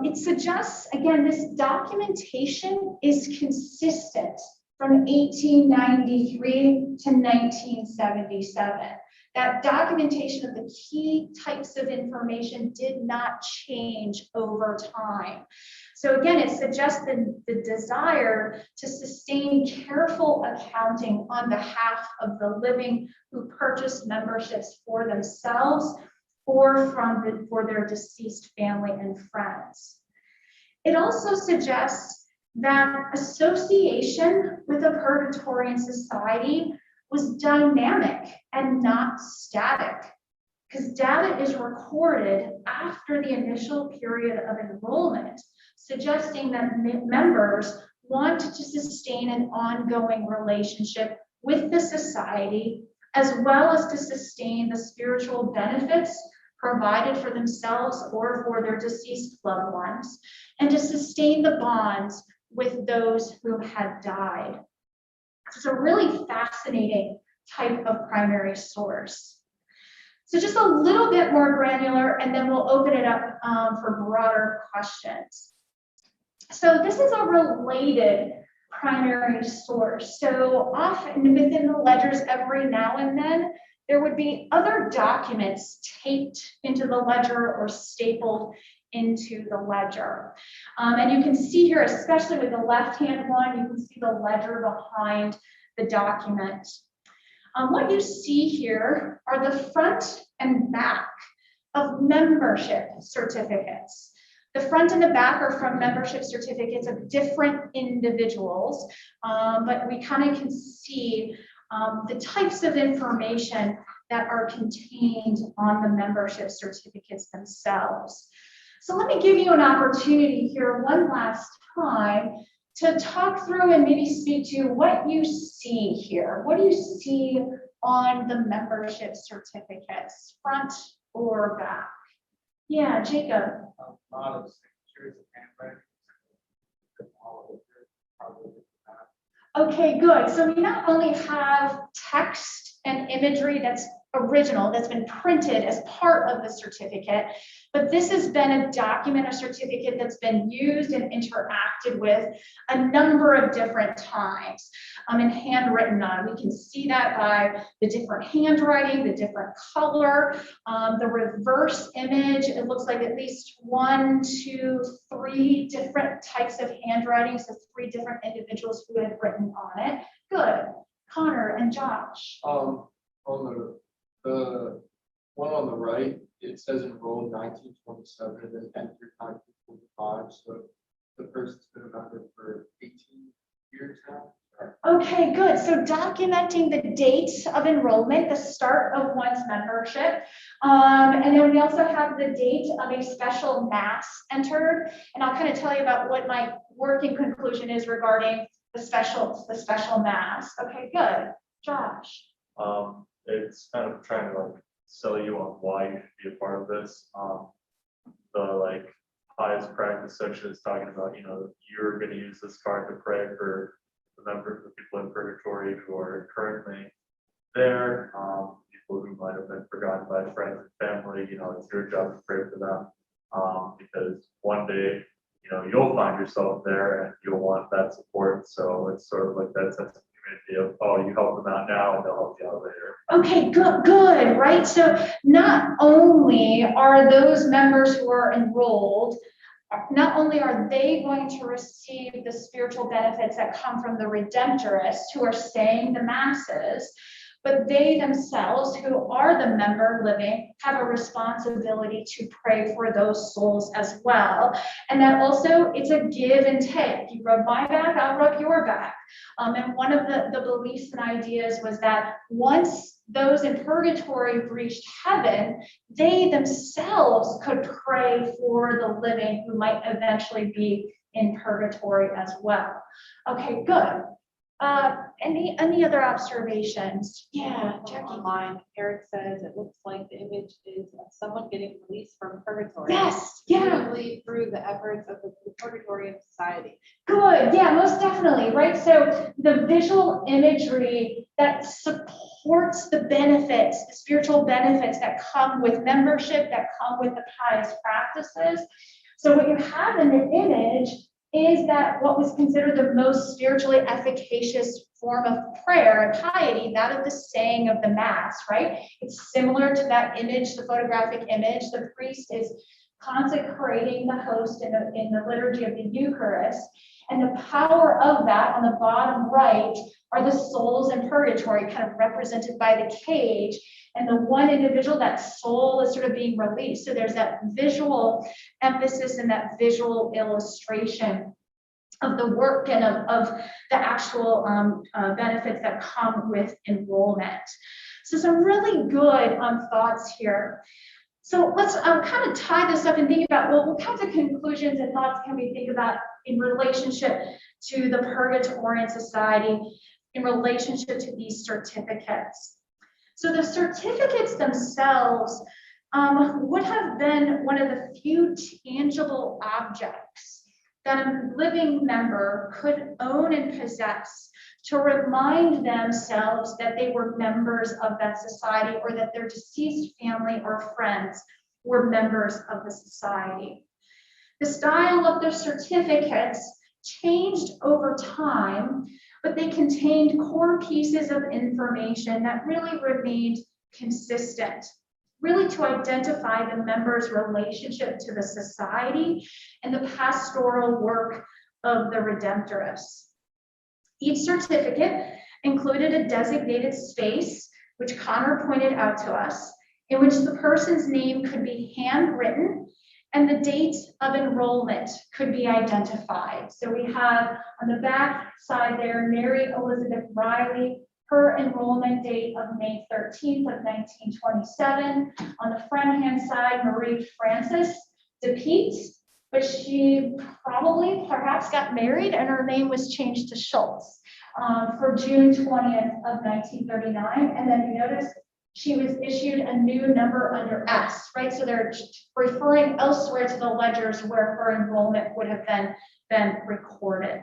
It suggests, again, this documentation is consistent from 1893 to 1977. That documentation of the key types of information did not change over time. So again, it suggests the desire to sustain careful accounting on behalf of the living who purchased memberships for themselves or for their deceased family and friends. It also suggests that association with a Purgatorian Society was dynamic and not static, because data is recorded after the initial period of enrollment, suggesting that members want to sustain an ongoing relationship with the society, as well as to sustain the spiritual benefits provided for themselves or for their deceased loved ones, and to sustain the bonds with those who had died. It's a really fascinating type of primary source. So just a little bit more granular, and then we'll open it up for broader questions. So this is a related primary source. So often within the ledgers, every now and then, there would be other documents taped into the ledger or stapled into the ledger. And you can see here, especially with the left-hand one, you can see the ledger behind the document. What you see here are the front and back of membership certificates. The front and the back are from membership certificates of different individuals, but we kind of can see the types of information that are contained on the membership certificates themselves. So let me give you an opportunity here one last time to talk through and maybe speak to what you see here. What do you see on the membership certificates, front or back? Yeah, Jacob. A lot of signatures and handwriting. Okay, good. So we not only have text and imagery that's original that's been printed as part of the certificate, but this has been a document or certificate that's been used and interacted with a number of different times and handwritten on. We can see that by the different handwriting, the different color, the reverse image. It looks like at least 1, 2, 3 different types of handwriting, so 3 different individuals who have written on it. Good. Connor and Josh. On the one on the right, it says enrolled 1927 and then entered 1945. So the person's been a member for 18 years now. Okay, good. So documenting the date of enrollment, the start of one's membership. And then we also have the date of a special mass entered. And I'll kind of tell you about what my working conclusion is regarding the special mass. Okay, good. Josh. It's kind of trying to like sell you on why you should be a part of this. The like highest practice section is talking about, you know, you're going to use this card to pray for the members of the people in purgatory who are currently there, people who might have been forgotten by friends and family. You know, it's your job to pray for them, because one day, you know, you'll find yourself there and you'll want that support. So it's sort of like that sense of community of, oh, you help them out now and they'll help you out later. Okay, good, right? So not only are those members who are enrolled, not only are they going to receive the spiritual benefits that come from the Redemptorists who are saying the masses, but they themselves, who are the member living, have a responsibility to pray for those souls as well. And that also, it's a give and take. You rub my back, I'll rub your back. And one of the beliefs and ideas was that once those in purgatory reached heaven, they themselves could pray for the living who might eventually be in purgatory as well. Okay, good. Any other observations? Yeah, Jackie. Online, Eric says it looks like the image is of someone getting released from purgatory. Yes, yeah. Usually through the efforts of the Purgatorian Society. Good, yeah, most definitely, right? So the visual imagery that supports the benefits, the spiritual benefits that come with membership, that come with the pious practices. So what you have in the image is that what was considered the most spiritually efficacious form of prayer and piety, that of the saying of the Mass, right? It's similar to that image, the photographic image. The priest is consecrating the host in the liturgy of the Eucharist. And the power of that on the bottom right are the souls in purgatory, kind of represented by the cage. And the one individual, that soul is sort of being released. So there's that visual emphasis and that visual illustration of the work and of the actual benefits that come with enrollment. So some really good thoughts here. So let's kind of tie this up and think about, well, what kinds of conclusions and thoughts can we think about in relationship to the Purgatorian Society, in relationship to these certificates? So the certificates themselves would have been one of the few tangible objects that a living member could own and possess to remind themselves that they were members of that society, or that their deceased family or friends were members of the society. The style of the certificates changed over time, but they contained core pieces of information that really remained consistent, really to identify the member's relationship to the society and the pastoral work of the Redemptorists. Each certificate included a designated space, which Connor pointed out to us, in which the person's name could be handwritten and the date of enrollment could be identified. So we have on the back side there, Mary Elizabeth Riley, her enrollment date of May 13th of 1927. On the front hand side, Marie Frances DePete, but she probably perhaps got married and her name was changed to Schultz for June 20th of 1939. And then you notice she was issued a new number under S, right? So they're referring elsewhere to the ledgers where her enrollment would have been recorded.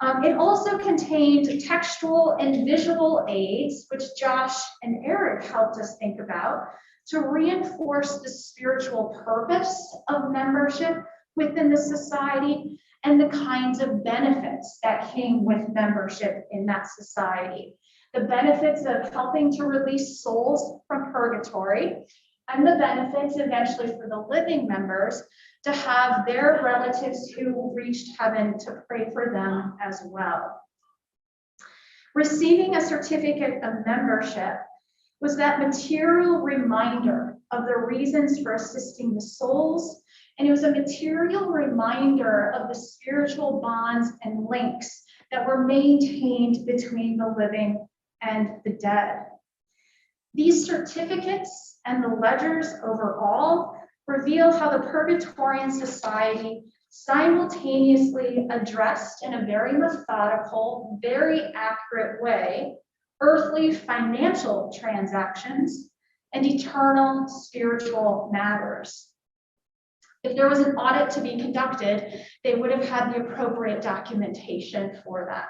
It also contained textual and visual aids, which Josh and Eric helped us think about, to reinforce the spiritual purpose of membership within the society and the kinds of benefits that came with membership in that society. The benefits of helping to release souls from purgatory, and the benefits eventually for the living members to have their relatives who reached heaven to pray for them as well. Receiving a certificate of membership was that material reminder of the reasons for assisting the souls, and it was a material reminder of the spiritual bonds and links that were maintained between the living and the dead. These certificates and the ledgers overall reveal how the Purgatorian Society simultaneously addressed in a very methodical, very accurate way earthly financial transactions and eternal spiritual matters. If there was an audit to be conducted, they would have had the appropriate documentation for that.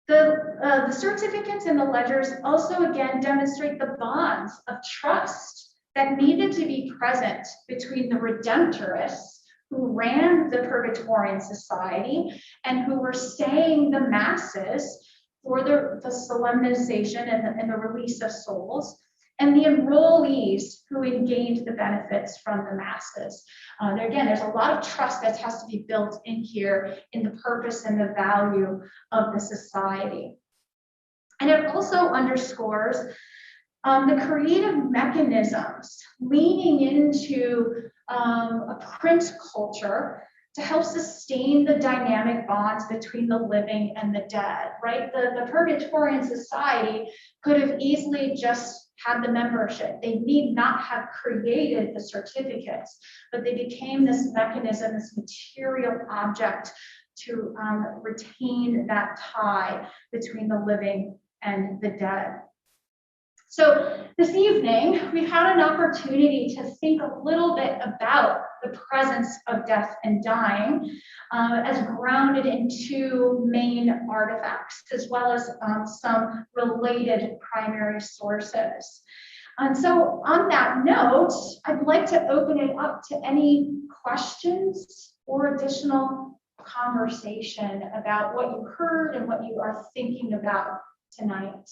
The certificates and the ledgers also again demonstrate the bonds of trust that needed to be present between the Redemptorists who ran the Purgatorian Society and who were saying the masses for the solemnization and the release of souls, and the enrollees who had gained the benefits from the masses. Again, there's a lot of trust that has to be built in here in the purpose and the value of the society. And it also underscores the creative mechanisms leaning into a print culture to help sustain the dynamic bonds between the living and the dead, right? The Purgatorian Society could have easily just had the membership. They need not have created the certificates, but they became this mechanism, this material object to retain that tie between the living and the dead. So this evening, we've had an opportunity to think a little bit about the presence of death and dying as grounded in two main artifacts, as well as some related primary sources. And so on that note, I'd like to open it up to any questions or additional conversation about what you heard and what you are thinking about tonight.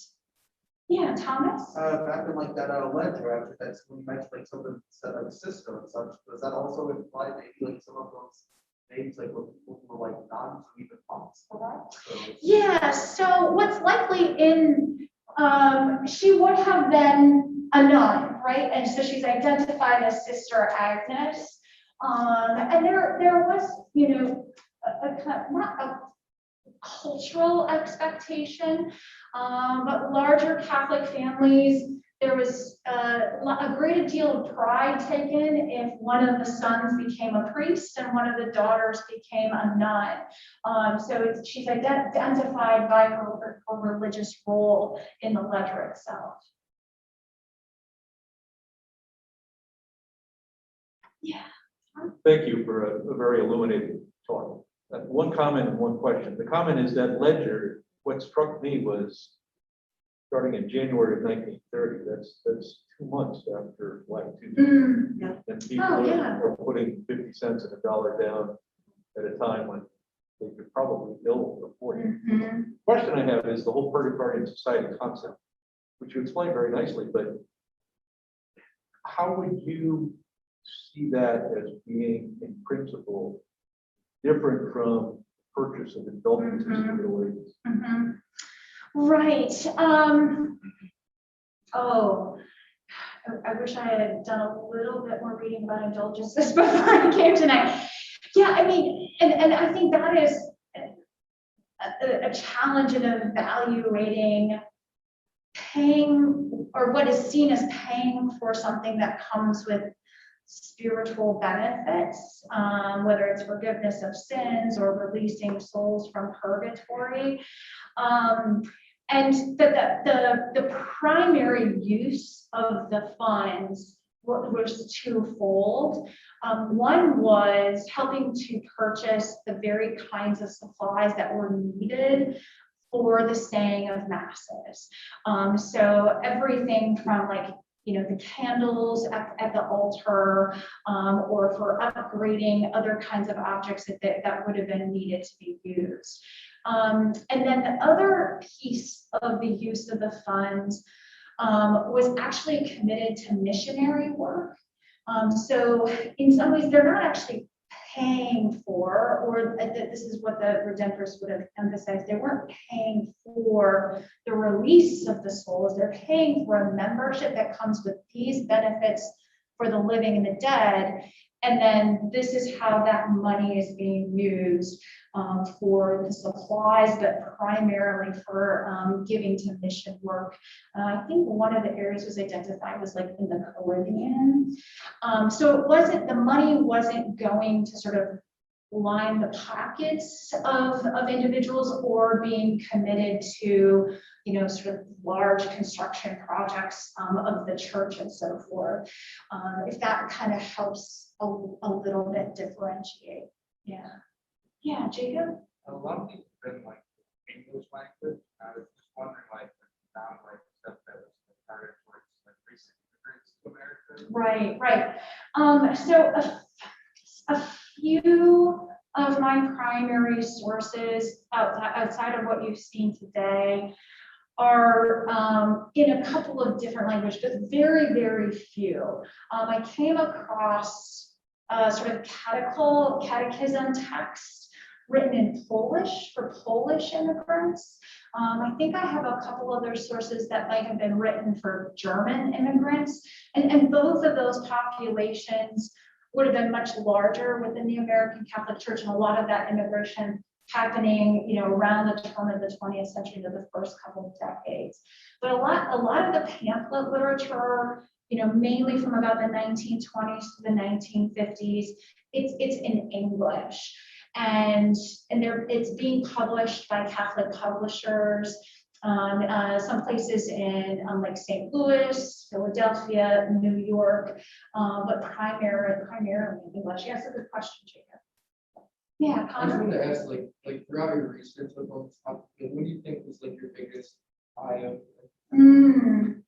Yeah, Thomas? Back in like that ledger, after that, when you mentioned like something said like sister and such, does that also imply maybe like some of those names like were people who were like nuns or even monks for that? So, Yeah, so what's likely in, she would have been a nun, right? And so she's identified as Sister Agnes. And there was, you know, not a cultural expectation, but larger Catholic families, there was a great deal of pride taken if one of the sons became a priest and one of the daughters became a nun. So she's identified by her religious role in the ledger itself. Yeah. Thank you for a very illuminating talk. One comment and one question. The comment is that ledger, what struck me was starting in January of 1930, that's 2 months after Black Tuesday. And people are putting 50 cents and $1 down at a time when they could probably ill afford it. Question I have is the whole Purgatorian Society concept, which you explained very nicely, but how would you see that as being in principle different from purchase of indulgences in the Middle Ages? Right. I wish I had done a little bit more reading about indulgences before I came tonight. Yeah, I mean, and I think that is a challenge in evaluating paying, or what is seen as paying for something that comes with spiritual benefits, whether it's forgiveness of sins or releasing souls from purgatory. And the primary use of the funds was twofold. One was helping to purchase the very kinds of supplies that were needed for the saying of masses. So everything from like, the candles at the altar, or for upgrading other kinds of objects that would have been needed to be used. And then the other piece of the use of the funds was actually committed to missionary work. So in some ways, they're not actually paying for, or this is what the Redemptorists would have emphasized, they weren't paying for the release of the souls, they're paying for a membership that comes with these benefits for the living and the dead. And then this is how that money is being used for the supplies, but primarily for giving to mission work. I think one of the areas was identified was like in the Caribbean. So it wasn't, the money wasn't going to sort of line the pockets of individuals or being committed to, sort of large construction projects of the church and so forth. If that kind of helps a little bit differentiate. Yeah, Jacob? A lot of people have been like English language. I was just wondering, like, down like stuff that was targeted towards like recent immigrants to America. Right. So a few of my primary sources outside of what you've seen today are in a couple of different languages, but very, very few. I came across sort of catechism text written in Polish for Polish immigrants. I think I have a couple other sources that might have been written for German immigrants, and both of those populations would have been much larger within the American Catholic Church, and a lot of that immigration happening, around the turn of the 20th century to the first couple of decades. But a lot of the pamphlet literature, mainly from about the 1920s to the 1950s, it's in English, and it's being published by Catholic publishers. Some places in like St. Louis, Philadelphia, New York, but primarily in English. Yes, a good question, Jacob. Yeah, I just Connor? wanted to ask, like throughout your research on this topic, what do you think was like your biggest eye opener?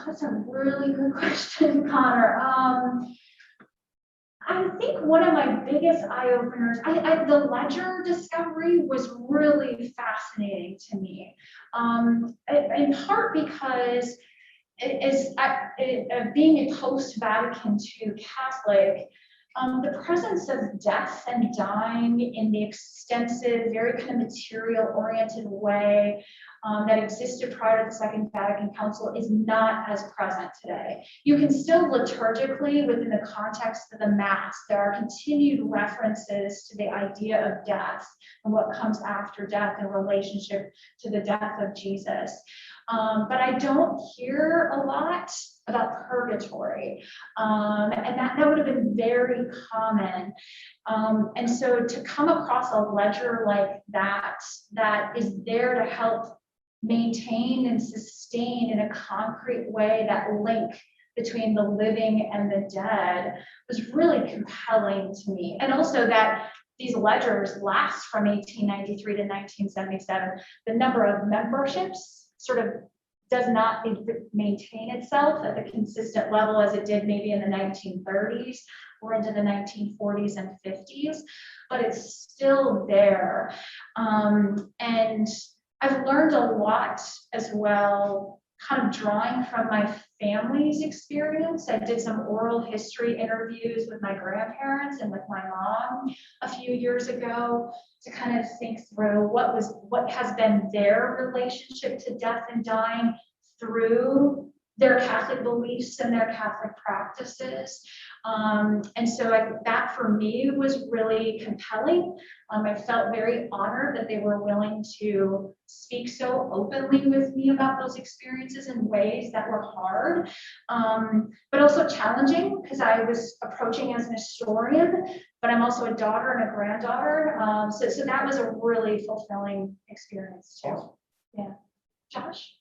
That's a really good question, Connor. I think one of my biggest eye openers, the ledger discovery was really fascinating to me, in part because being a post-Vatican II Catholic, the presence of death and dying in the extensive, very kind of material-oriented way that existed prior to the Second Vatican Council is not as present today. You can still liturgically, within the context of the Mass, there are continued references to the idea of death and what comes after death in relationship to the death of Jesus. But I don't hear a lot about purgatory, and that would have been very common. And so to come across a ledger like that is there to help maintain and sustain in a concrete way that link between the living and the dead was really compelling to me. And also that these ledgers last from 1893 to 1977. The number of memberships sort of does not maintain itself at the consistent level as it did maybe in the 1930s or into the 1940s and 50s, but it's still there. And I've learned a lot as well, kind of drawing from my family's experience. I did some oral history interviews with my grandparents and with my mom a few years ago to kind of think through what has been their relationship to death and dying through their Catholic beliefs and their Catholic practices. And so that for me was really compelling. I felt very honored that they were willing to speak so openly with me about those experiences in ways that were hard, but also challenging because I was approaching as an historian, but I'm also a daughter and a granddaughter. So that was a really fulfilling experience too. Josh?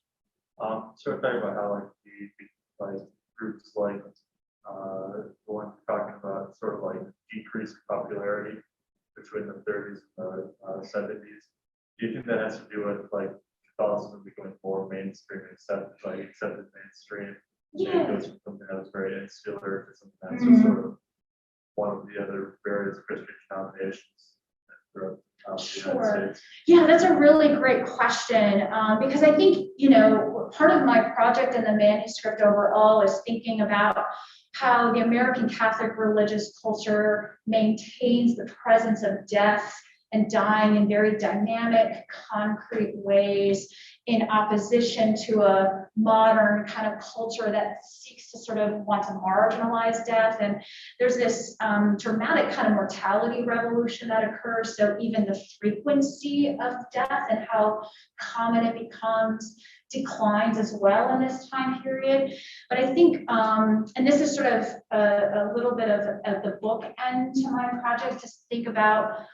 Sort of talking about how like the like groups like the one talking about sort of like decreased popularity between the 30s and the 70s. Do you think that has to do with like Catholicism becoming more mainstream, accepted mainstream? Yeah. It goes from something that was very insular to something that's just sort of one of the other various Christian denominations throughout the United Sure. States. Yeah, that's a really great question, because I think, part of my project and the manuscript overall is thinking about how the American Catholic religious culture maintains the presence of death and dying in very dynamic, concrete ways in opposition to a modern kind of culture that seeks to sort of want to marginalize death. And there's this dramatic kind of mortality revolution that occurs. So even the frequency of death and how common it becomes declines as well in this time period. But I think, and this is sort of a little bit of the bookend to my project, to think about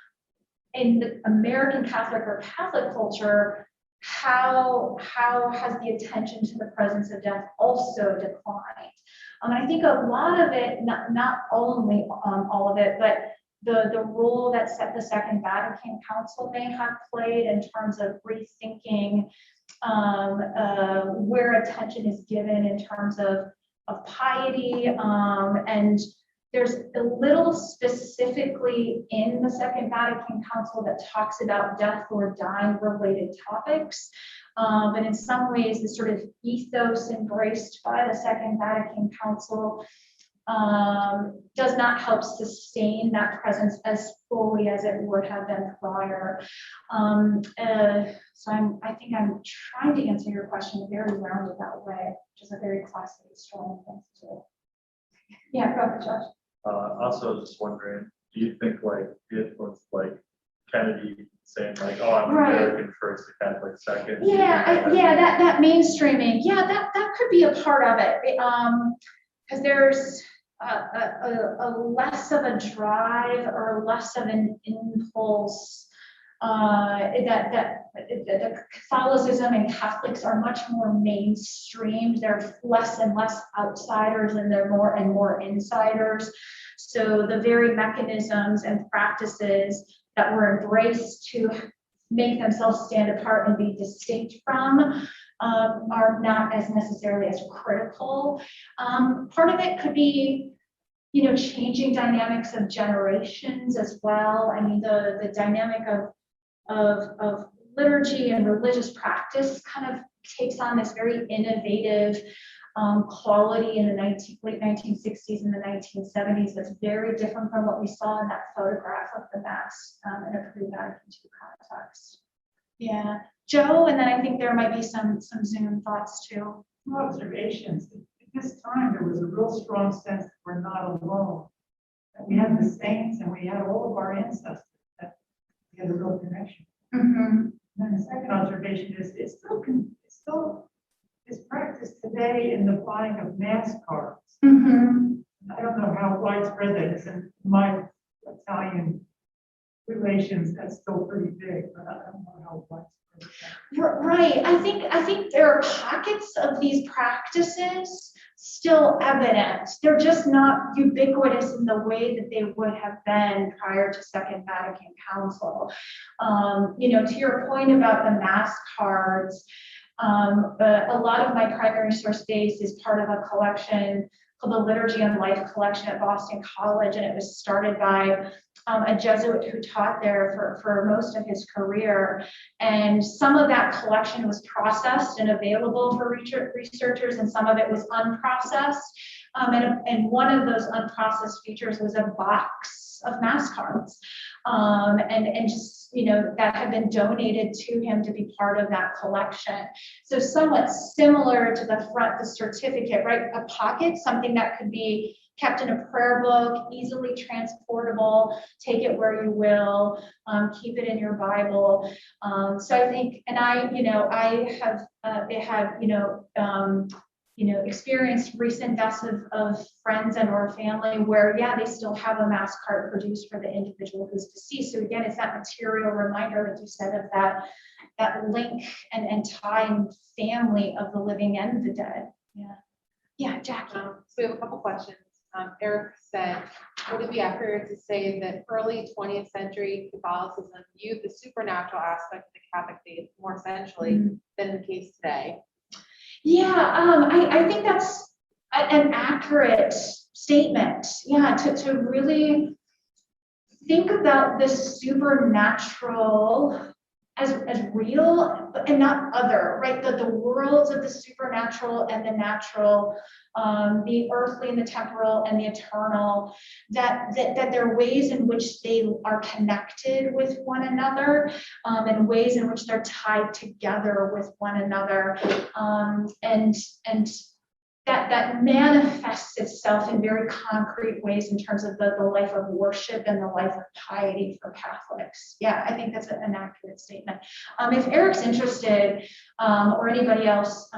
in the American Catholic or Catholic culture, how has the attention to the presence of death also declined? And I think a lot of it, not only all of it, but the role that the Second Vatican Council may have played in terms of rethinking where attention is given in terms of piety, and there's a little specifically in the Second Vatican Council that talks about death or dying related topics. But in some ways, the sort of ethos embraced by the Second Vatican Council does not help sustain that presence as fully as it would have been prior. So I think I'm trying to answer your question in a very roundabout way, which is a very classic historian thing to do. Yeah, go ahead, Josh. Also, I was just wondering, do you think like the influence like Kennedy saying like, "Oh, I'm American first, the Catholic second"? Yeah, that mainstreaming. Yeah, that could be a part of it, because there's a less of a drive or less of an impulse that Catholicism and Catholics are much more mainstream. They're less and less outsiders, and they're more and more insiders. So the very mechanisms and practices that were embraced to make themselves stand apart and be distinct from are not as necessarily as critical. Part of it could be, changing dynamics of generations as well. I mean, the dynamic of liturgy and religious practice kind of takes on this very innovative quality in the late 1960s and the 1970s that's very different from what we saw in that photograph of the Mass in a pre-Vatican II context. Yeah, Joe, and then I think there might be some Zoom thoughts too. Observations. At this time, there was a real strong sense that we're not alone. That we had the saints and we had all of our ancestors. That we had a real connection. Mm-hmm. And then the second observation is it's still is practiced today in the buying of Mass cards. Mm-hmm. I don't know how widespread that is. In my Italian relations, that's still pretty big, but I don't know how widespread that is. Right. I think there are pockets of these practices still evident. They're just not ubiquitous in the way that they would have been prior to Second Vatican Council. To your point about the Mass cards, a lot of my primary source base is part of a collection called the Liturgy and Life collection at Boston College, and it was started by a Jesuit who taught there for most of his career. And some of that collection was processed and available for researchers, and some of it was unprocessed. And one of those unprocessed features was a box of Mass cards. And just, that had been donated to him to be part of that collection. So somewhat similar to the front, the certificate, right? A pocket, something that could be kept in a prayer book, easily transportable, take it where you will, keep it in your Bible. So I think, and I have experienced recent deaths of friends and or family where, they still have a Mass card produced for the individual who's deceased. So again, it's that material reminder, as you said, of that that link and tie and family of the living and the dead. Yeah. Yeah, Jackie. So we have a couple questions. Eric said, would it be accurate to say that early 20th century Catholicism viewed the supernatural aspect of the Catholic faith more essentially than the case today? Yeah, I think that's an accurate statement. Yeah, to really think about the supernatural as real and not other, right? The worlds of the supernatural and the natural, the earthly and the temporal and the eternal, that there are ways in which they are connected with one another, and ways in which they're tied together with one another, and that manifests itself in very concrete ways in terms of the life of worship and the life of piety for Catholics. Yeah, I think that's an accurate statement. If Eric's interested, or anybody else,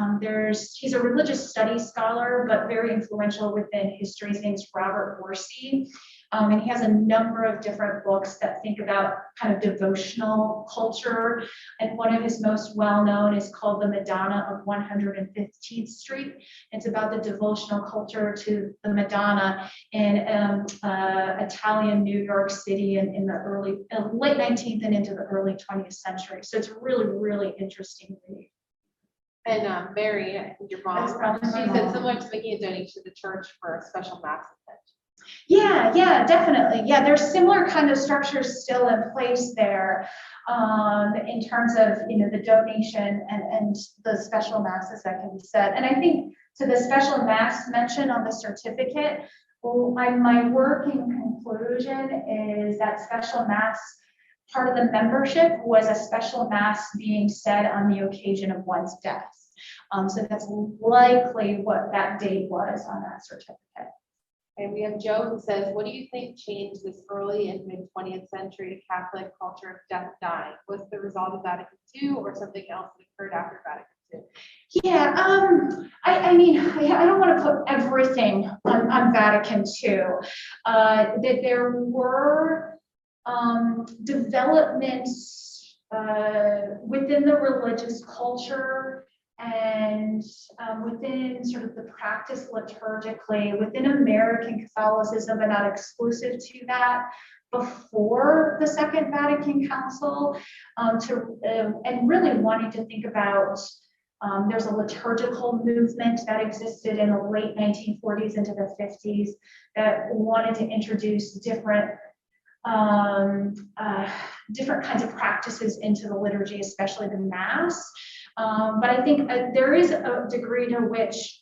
he's a religious studies scholar, but very influential within history. His name's Robert Horsey. And he has a number of different books that think about kind of devotional culture. And one of his most well-known is called The Madonna of 115th Street. It's about the devotional culture to the Madonna in Italian New York City in the late 19th and into the early 20th century. So it's a really, really interesting read. And Mary, your mom, she said similar to making a donation to the church for a special mass event. Yeah, definitely. Yeah, there's similar kind of structures still in place there, in terms of, the donation and the special masses that can be said. And I think to the special mass mentioned on the certificate, well, my working conclusion is that special mass, part of the membership was a special mass being said on the occasion of one's death. So that's likely what that date was on that certificate. And we have Joe who says, what do you think changed this early and mid 20th century Catholic culture of death and dying? Was the result of Vatican II or something else that occurred after Vatican II? Yeah, I mean, I don't want to put everything on Vatican II. That there were developments within the religious culture and within sort of the practice liturgically, within American Catholicism, but not exclusive to that, before the Second Vatican Council, and really wanting to think about, there's a liturgical movement that existed in the late 1940s into the 50s that wanted to introduce different kinds of practices into the liturgy, especially the Mass. But I think there is a degree to which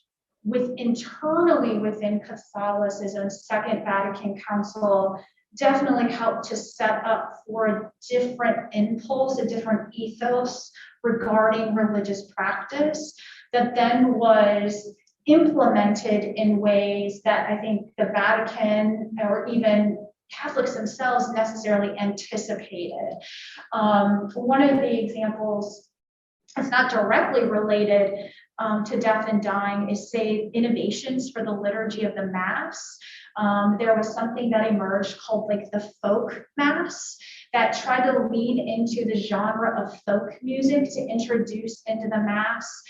internally within Catholicism, Second Vatican Council definitely helped to set up for a different impulse, a different ethos regarding religious practice that then was implemented in ways that I think the Vatican or even Catholics themselves necessarily anticipated. One of the examples, it's not directly related to death and dying, is, say, innovations for the liturgy of the Mass. There was something that emerged called like the folk Mass that tried to lean into the genre of folk music to introduce into the Mass,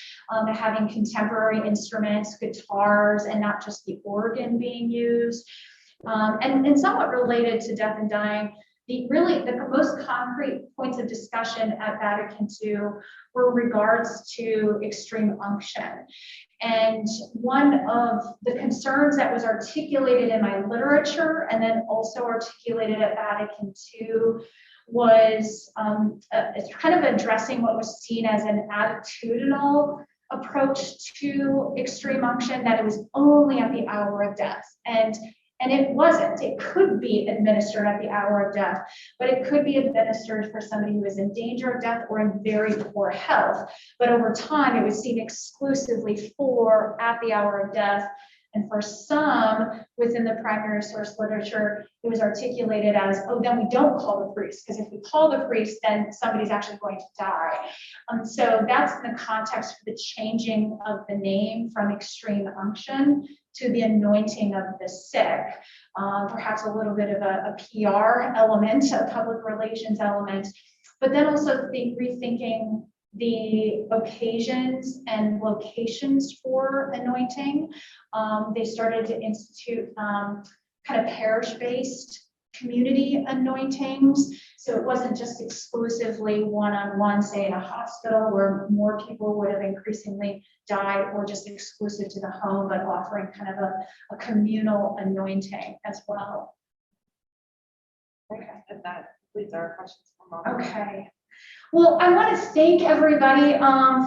having contemporary instruments, guitars, and not just the organ being used. And somewhat related to death and dying, the most concrete points of discussion at Vatican II were regards to extreme unction. And one of the concerns that was articulated in my literature and then also articulated at Vatican II was kind of addressing what was seen as an attitudinal approach to extreme unction, that it was only at the hour of death. And it wasn't. It could be administered at the hour of death, but it could be administered for somebody who is in danger of death or in very poor health. But over time, it was seen exclusively for at the hour of death. And for some within the primary source literature, it was articulated as, oh, then we don't call the priest, because if we call the priest, then somebody's actually going to die. So that's the context for the changing of the name from extreme unction to the anointing of the sick. Perhaps a little bit of a PR element, a public relations element. but then also rethinking the occasions and locations for anointing. They started to institute kind of parish-based community anointings. So it wasn't just exclusively one-on-one, say in a hospital where more people would have increasingly died, or just exclusive to the home, but offering kind of a communal anointing as well. Okay, and that completes our questions from all. Okay. Well, I want to thank everybody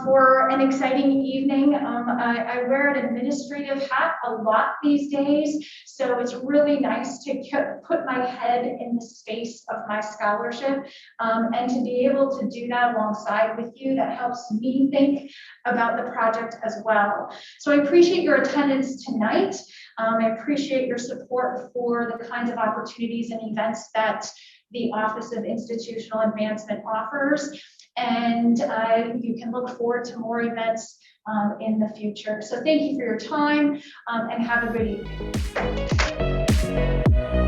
for an exciting evening. I wear an administrative hat a lot these days, so it's really nice to put my head in the space of my scholarship, and to be able to do that alongside with you. That helps me think about the project as well. So I appreciate your attendance tonight. I appreciate your support for the kinds of opportunities and events that the Office of Institutional Advancement offers, and you can look forward to more events in the future. So thank you for your time, and have a good evening.